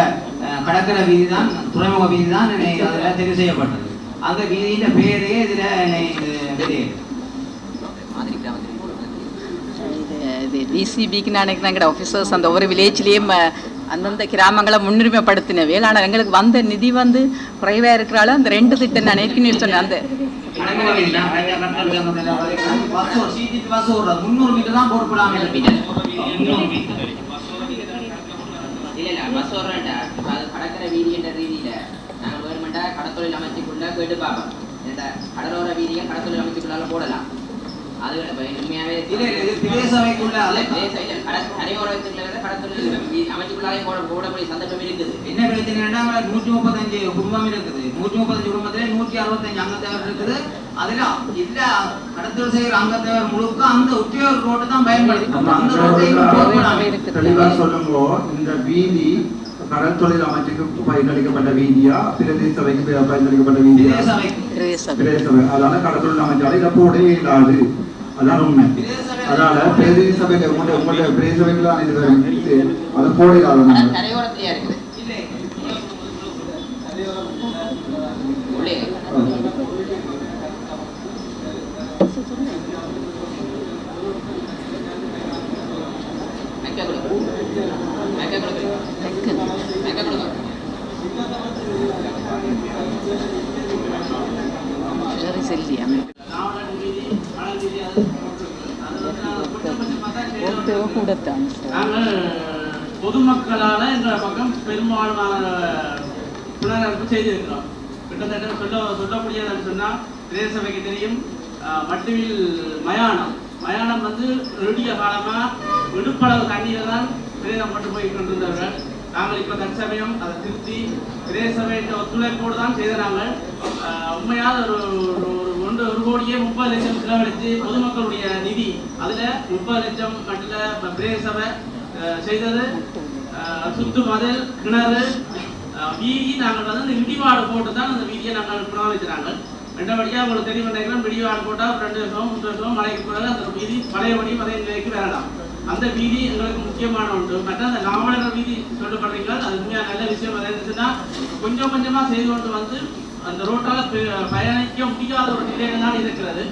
கடற்கரை வீதி தான், துறைமுக வீதி தான் அதுல தெரிவு செய்யப்பட்டது. அந்த வீதியின் பேரே இதுல டிசிபிக்கு நினைக்கிறாங்க ஆஃபீஸர்ஸ் அந்த ஒவ்வொரு வில்லேஜ்லேயும் அந்தந்த கிராமங்களை முன்னுரிமைப்படுத்தினவே. ஆனால் எங்களுக்கு வந்த நிதி வந்து குறைவாக இருக்கிறால அந்த 2 திட்டம் நான் ஏற்கனவே சொன்னேன். அந்த 300 மீட்டர் தான் போடப்படாம கடற்கரை வீதி என்ற ரீதியில நாங்கள் கவர்மெண்டா கடற்தொழில் அமைச்சுக்குள்ள கேட்டு பார்ப்போம். கடலோர வீதியை கடற்தொழில் அமைச்சுக்குள்ளால போடலாம். அது உண்மையாவே அமைச்சுக்குள்ளாலே போடக்கூடிய சந்தர்ப்பம் இருக்குது. என்ன பிரச்சனைன்னா 135 குடும்பம் இருக்குது. 135 குடும்பத்திலே 165 அங்கத்தவர் இருக்குது. அதுல இல்ல கடத்தல் செய்யற அங்கத்தவர் முழுக்க அந்த உத்தியோக ரோட்டு தான் பயன்படுத்தும். அந்த தெளிவா சொல்லுங்க. இந்த வீதி கடல் தொழில் அமைச்சுக்கு பயனளிக்கப்பட்ட வீதியா, பிரதேச சபைக்கு பயனளிக்கப்பட்ட வீதியா? பிரதேச சபை. அதனால கடல் தொழில் அமைச்சாலும் இதை போடவே இல்லாது. அதான் உண்மை. அதனால பிரதேச சபையில உங்களுடைய பிரதேச சபைக்கு தான் இது அதை போட இல்லாத கரையோரத்தையா இருக்குது. பொதுமக்களால என்ற பக்கம் பெரும்பாலான புனரமைப்பு செய்திருக்கிறோம். கிட்டத்தட்ட சொல்லக்கூடியது சொன்னா பிரதேச சபைக்கு தெரியும். மட்டுவில் மயானம் வந்து நெடிய காலமா விடுப்பளவு தண்ணீரை தான் பிரேதப்பட்டு போய் கொண்டிருந்தவர்கள். நாங்கள் இப்ப தற்சமயம் அதை திருத்தி பிரதேச சபையின் ஒத்துழைப்போடு தான் செய்த நாங்கள் உண்மையாக ஒரு கோடியே 30 லட்சம் செலவழித்து பொதுமக்களுடைய நிதி அதுல 30 லட்சம் மட்டும் பிரதேச சபை செய்தது. சுத்து மதில் கிணறு வீதி நாங்கள் வந்து இடிவாடு போட்டு தான் அந்த வீதியை நாங்கள் புனரமைக்கிறாங்க. ரெண்டபடியாக உங்களுக்கு தெரியும் நினைக்கிறோம். இடிவாடு போட்டால் 2 வருஷம் 3 வருஷம் மழைக்கு பிறகு அந்த வீதி பழையபடியும் அதே நிலைக்கு வரலாம். அந்த வீதி எங்களுக்கு முக்கியமான ஒன்று. மற்ற அந்த நாவலர் வீதி சொல்லப்படுறீங்களா, அது உண்மையாக நல்ல விஷயம். அதை இருந்துச்சுன்னா கொஞ்சம் கொஞ்சமா செய்து கொண்டு வந்து அந்த ரோட்டால் பயணிக்க முடியாத ஒரு நிலையில தான் இருக்கிறது.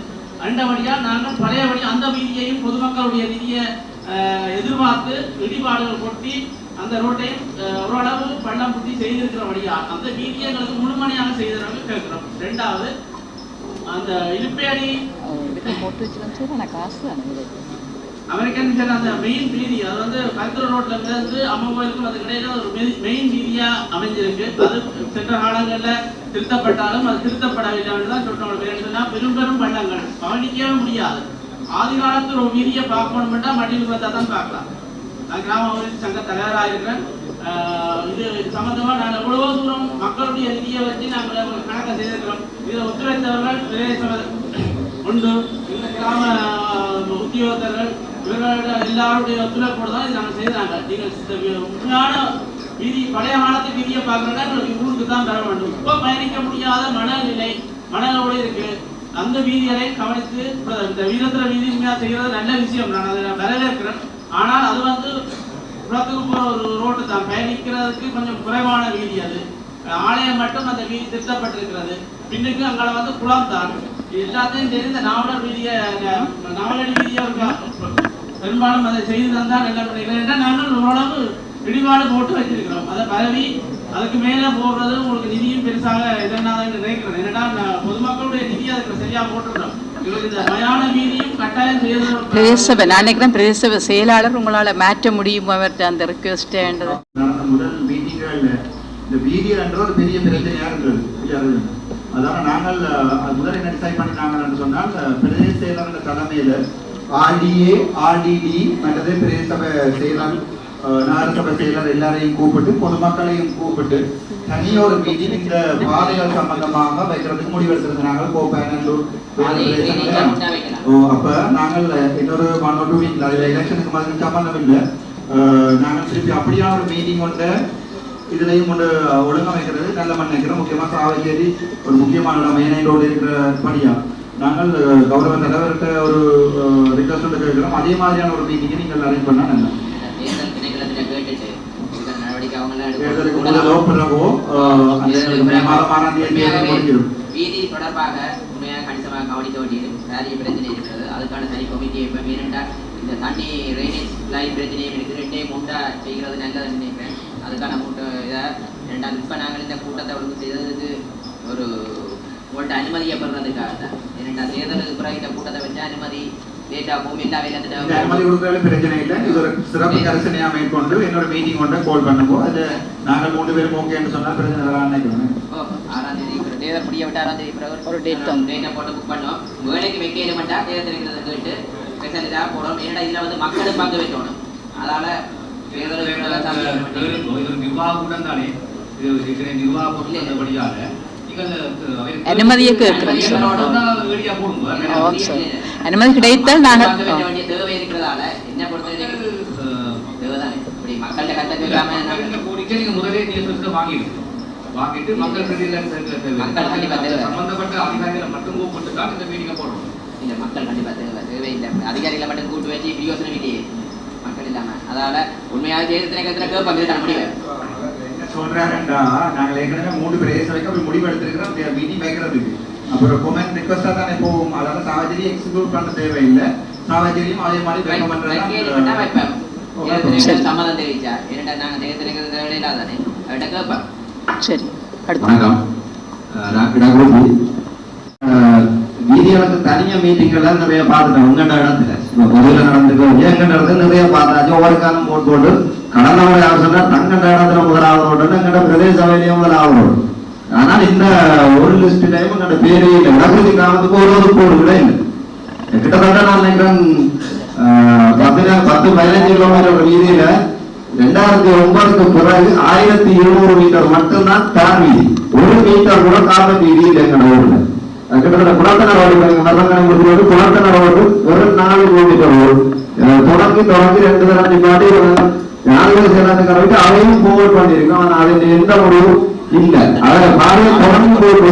ரெண்டபடியாக நாங்கள் பழையபடி அந்த வீதியையும் பொதுமக்களுடைய நிதியை எதிர்பார்த்து இடிபாடுகள் கொட்டி அந்த ரோட்டையும் ஓரளவு பள்ளம் புத்தி செய்திருக்கிறபடியா அந்த வீதியை எங்களுக்கு முழுமணியாக செய்திருக்காங்க கேட்கிறோம். ரெண்டாவது அந்த இழுப்பேடி அமெரிக்கன் மிஷன் அந்த மெயின் வீதி அது வந்து கருத்தூர் ரோட்ல இருந்து அம்மா கோயிலுக்கும் அது இடையில ஒரு மெயின் வீதியா அமைஞ்சிருக்கு. அது சென்ற காலங்கள்ல திருத்தப்பட்டாலும் அது திருத்தப்படவில்லை தான் சொல்றோம். பெரும் பெரும் பள்ளங்கள் கவனிக்கவே முடியாது. ஆதி காலத்துல ஒரு வீதியை பார்க்கணும்னா மட்டில் பார்த்தா தான் பார்க்கலாம். நான் கிராம அபிவிருத்தி சங்க தலைவராக இருக்கிறேன். இது சம்பந்தமா நான் எவ்வளவோ தூரம் மக்களுடைய நிதியை வச்சு நாங்கள் கணக்கை செய்திருக்கிறோம். இதை ஒத்துழைத்தவர்கள் பிரதேச உண்டு, இந்த கிராம உத்தியோகத்தர்கள் இவர்களோட எல்லாருடைய ஒத்துழைப்போடு தான் இது நாங்கள் செய்தாங்க. நீங்கள் உண்மையான வீதி பழைய காலத்து வீதியை பார்க்கறதா எங்களுக்கு ஊருக்கு தான் தர வேண்டும். இப்போ பயணிக்க முடியாத மணலோடு இருக்கு. அந்த வீதிகளை கவனித்து இந்த வீரத்திர வீதி உண்மையாக செய்கிறது நல்ல விஷயம். நான் அதை வரவேற்கிறேன். ஆனால் அது வந்து புறத்துக்கு போற ஒரு ரோட்டு தான், பயணிக்கிறதுக்கு கொஞ்சம் குறைவான வீதி. அது ஆலயம் மட்டும் அந்த வீதி திருத்தப்பட்டிருக்கிறது. பின்னுக்கு அங்கே வந்து குளம் தான். எல்லாத்தையும் தெரிந்த நாவலர் வீதியை நாவலடி வீதியா பெரும்பாலும் அதை செய்து தந்தால் என்ன பண்ணிக்கிறேன். நாங்கள் ஓரளவு இடிபாடு போட்டு வச்சிருக்கிறோம். அதை பரவி அதுக்கு மேலே போடுறது உங்களுக்கு நிதியும் பெருசாக இதெல்லாம் நினைக்கிறேன். என்னன்னா பொதுமக்களுடைய நிதி அதுக்கு சரியா போட்டுருக்கோம். இந்த மயான வீதியும் கட்டாயம் செய்யணும். பிரதேச நான் நினைக்கிறேன் பிரதேச செயலாளர் உங்களால் மாற்ற முடியும் அவர்கிட்ட அந்த ரிக்வெஸ்ட். முதல் மீட்டிங்கள்ல இந்த வீதி என்ற ஒரு பெரிய பிரச்சனையா இருந்தது. அதாவது நாங்கள் முதல் என்ன டிசைட் பண்ணினாங்கன்னு சொன்னால் பிரதேச செயலாளர் தலைமையில ஆர்டிஏ ஆர்டிடி மற்றது பிரதேச செயலாளர் நகரசபை செயலர் எல்லாரையும் கூப்பிட்டு பொதுமக்களையும் கூப்பிட்டு தனியொரு மீட்டிங் இந்த பாதைகள் சம்பந்தமாக வைக்கிறதுக்கு முடிவெடுத்திருந்தாங்க. அப்ப நாங்கள் இன்னொரு 1 or 2 week அதுல எலெக்ஷனுக்கு மாதிரி சம்பந்தம் இல்லை. நாங்கள் திருப்பி அப்படியா ஒரு மீட்டிங் கொண்டு இதுலையும் கொண்டு ஒழுங்கமைக்கிறது நல்ல நினைக்கிறோம். முக்கியமா சாவச்சேரி ஒரு முக்கியமான மெயினோடு இருக்கிற படியா நாங்கள் கௌரவ தலைவர்கிட்ட ஒரு ரிக்வெஸ்ட் கேட்கிறோம். அதே மாதிரியான ஒரு மீட்டிங்கை நீங்கள் அரேஞ்ச் பண்ணா நல்லா. வீதி தொடர்பாக உண்மையாக கணிசமாக கவனிக்க வேண்டியது நிறைய பிரச்சனை இருக்கிறது. அதுக்கான தனி கமிட்டியை இப்போ மீனண்டால் இந்த தண்ணி ட்ரைனேஜ் லைன் பிரச்சனையும் இருக்குது. 2 மூட்டை செய்கிறது நல்லதுன்னு நினைக்கிறேன். அதுக்கான மூட்டை இதை 2 இப்போ நாங்கள் இந்த கூட்டத்தை ஒழுங்கு செய்ததுக்கு ஒரு உங்கள்கிட்ட அனுமதியை பெறுறதுக்காக தான். ஏன்னா தேர்தலுக்கு பிறகு இந்த கூட்டத்தை வச்சு அனுமதி அனுமதி கொடுக்கறது பிரச்சனை இல்லை. இது ஒரு சிறப்பு கரிசனையா மேற்கொண்டு என்னோட மீட்டிங் கொண்டு கால் பண்ணுவோம். அது நாங்கள் 3 பேரும் ஓகேன்னு சொன்னா பிரச்சனை வரான்னு நினைக்கிறேன். 6ஆம் தேதி தேர்தல் முடிய விட்டு 6ஆம் தேதி பிறகு ஒரு டேட்டை போட்டு புக் பண்ணோம். வேலைக்கு வைக்க மாட்டா தேர்தல் இருக்கிறத கேட்டு ஸ்பெஷலிதாக போடணும். ஏன்னா இதுல வந்து மக்களும் பங்கு வைக்கணும். அதனால நிர்வாகம் தானே நிர்வாகப்படியாக அனுமதியை கேட்கிறேன். அனுமதி கிடைத்தால் நாங்கள் தேவை இருக்கிறதால என்ன பொறுத்த கோரிக்கை நீங்க முதலே வாங்கிட்டு மக்கள் சம்பந்தப்பட்ட அதிகாரிகளை மட்டும் கூப்பிட்டு தான் இந்த மீட்டிங்கை போடணும். இல்ல மக்கள் கண்டிப்பா தேவை இல்லை. அதிகாரிகளை மட்டும் கூட்டு வச்சு பிரியோசனை இல்லையே மக்கள் இல்லாம. அதனால உண்மையாக தேர்தல் கேட்பாங்க முடிவு சொல்றாருண்டா நாங்கள் ஏற்கனவே 3 பிரதேச வைக்க அப்படி முடிவு எடுத்திருக்கிறோம் மீட்டிங் வைக்கிறதுக்கு. அப்புறம் கொமெண்ட் ரிக்வஸ்டா தானே போகும். அதாவது சாவச்சேரி எக்ஸிக்யூட் பண்ண தேவையில்லை. சாவச்சேரியும் அதே மாதிரி சம்மதம் தெரிவிச்சா ஏன்னா நாங்கள் தேர்தல் இல்லாதானே அவர்கிட்ட கேட்பேன். சரி வணக்கம். வீதிகளுக்கு தனியா மீட்டிங்கெல்லாம் நிறைய பார்த்துட்டேன். உங்கள்கிட்ட இடத்துல இப்போ பொதுவில் நடந்துக்கோ எங்கிட்ட இடத்துல நிறைய பார்த்தாச்சு. ஒவ்வொரு காலம் போட்டு கடந்த முறை யார் சொன்னா தங்கண்ட இடத்துல முதலாவது ரோடு எங்கிட்ட பிரதேச சபையிலேயும் முதலாவது ரோடு. ஆனால் இந்த ஒரு லிஸ்ட்லயும் எங்கிட்ட பேரே இல்லை. வடகுதி கிராமத்துக்கு ஒரு கோடு கூட இல்லை. கிட்டத்தட்ட நான் நினைக்கிறேன் 10-15 கிலோமீட்டர் வீதியில 2009க்கு பிறகு 1200 மீட்டர் மட்டும்தான் தார் வீதி. 1 மீட்டர் கூட காப்பீட்டு வீதி இல்லை எங்கட ஊர்ல. கிட்டத்தட்ட குளத்தன ரோடு மரங்கனை குளத்தன ரோடு ஒரு 4 கிலோமீட்டர் ரோடு தொடங்கி 2 தடவை நிப்பாட்டி 4 சேர்ந்து அதையும் போர் பண்ணிருக்கோம். ஆனா அதுல எந்த முடிவும் இல்லை. அதை பாதையை தொடங்கி போட்டு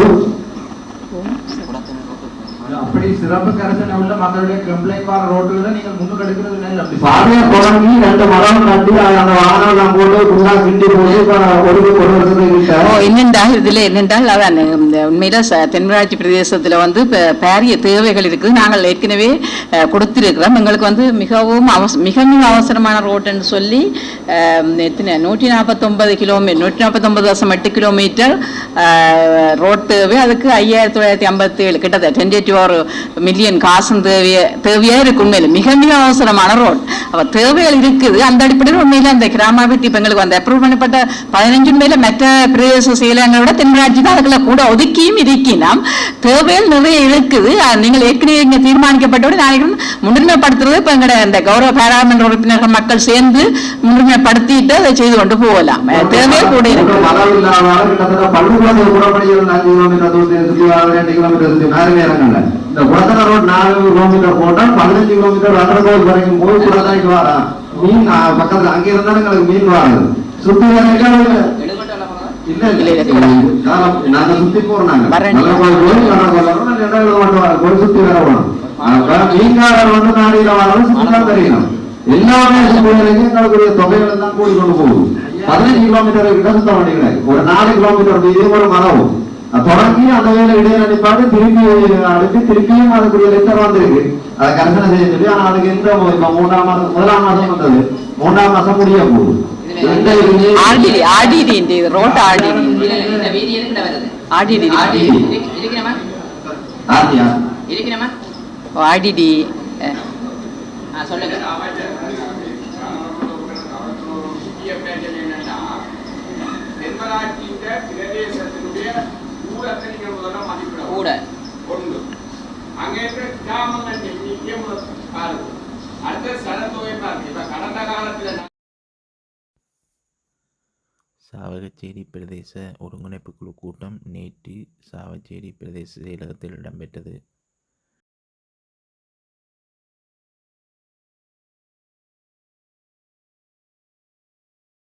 அப்படி சிறப்பு சிறப்பு கரசனை உள்ள மக்களுடைய கம்ப்ளைண்ட் வர ரோட்டுகளை நீங்கள் முன்னுக்கு எடுக்கிறது இல்லை. அப்படி பாதையை தொடங்கி 2 மரம் கட்டி அந்த வாகனம் எல்லாம் போட்டு குண்டா கிண்டி போட்டு ஒரு வருஷத்துக்கு என்னென்றால் இதுல என்னென்றால் அதான் இந்த உண்மையில தென்மராட்சி பிரதேசத்துல வந்து பாரிய தேவைகள் இருக்குது. நாங்கள் ஏற்கனவே கொடுத்திருக்கிறோம். எங்களுக்கு வந்து மிகவும் மிக மிக அவசரமான ரோட்டுன்னு சொல்லி எத்தனை 149 கிலோமீட்டர் 149.8 கிலோமீட்டர் ரோட் தேவை. அதுக்கு 5957 கிட்டத்தட்ட 10 மில்லியன் காசும் தேவையா இருக்கு. உண்மையில மிக மிக அவசரமான ரோட். அவ தேவைகள் இருக்குது. அந்த அடிப்படையில் உண்மையில அந்த கிராமாபிவிருத்தி இப்ப எங்களுக்கு வந்து அப்ரூவ் பண்ணப்பட்ட 15 மேல மற்ற பிரதேச செயலங்களோட தென்மராட்சி தான் அதுக்குள்ள கூட ஒதுக்கியும் இருக்கினோம். தேவைகள் நிறைய இருக்குது. நீங்கள் ஏற்கனவே இங்க தீர்மானிக்கப்பட்டோடு நாளைக்கு முன்னுரிமைப்படுத்துறது இப்ப எங்கட இந்த கௌரவ பாராளுமன்ற உறுப்பினர்கள் மக்கள் சேர்ந்து முன்னுரிமைப்படுத்திட்டு அதை செய்து கொண்டு போகலாம். தேவையே கூட இருக்கு. இந்த குளத்தல ரோட் 4 கிலோமீட்டர் போட்டால் 15 கிலோமீட்டர் வண்டர்கோவில் வரைக்கும் போய் குளத்தாய்க்கு வரா மீன் பக்கத்துல அங்க இருந்தாலும் எங்களுக்கு மீன் வராது. சுத்தி நாங்க சுத்தி போறோம். சுத்தி வர போனோம். மீன்காரர் வந்து நாடியில வரணும் சுத்திதான் தெரியணும். எல்லாமே எங்களுக்குரிய தொகைகளை தான் கூடி கொண்டு போகும். 15 கிலோமீட்டர் கிட்ட சுத்த வேண்டிய ஒரு 4 கிலோமீட்டர் மீதியும் ஒரு மரவும் தொடங்கி அந்த வேலை இடையில நிப்பாட்டு திருப்பி அனுப்பி திருப்பியும் அதுக்குரிய லெட்டர் வந்திருக்கு. அதை கரெக்ஷன் செய்ய சொல்லி. ஆனா அதுக்கு எந்த இப்ப 1ஆம் மாசம் வந்தது 3ஆம் மாசம் முடிய போகுது. சாவகச்சேரி பிரதேச ஒருங்கிணைப்பு குழு கூட்டம் நேற்று சாவகச்சேரி பிரதேச செயலகத்தில் இடம்பெற்றது.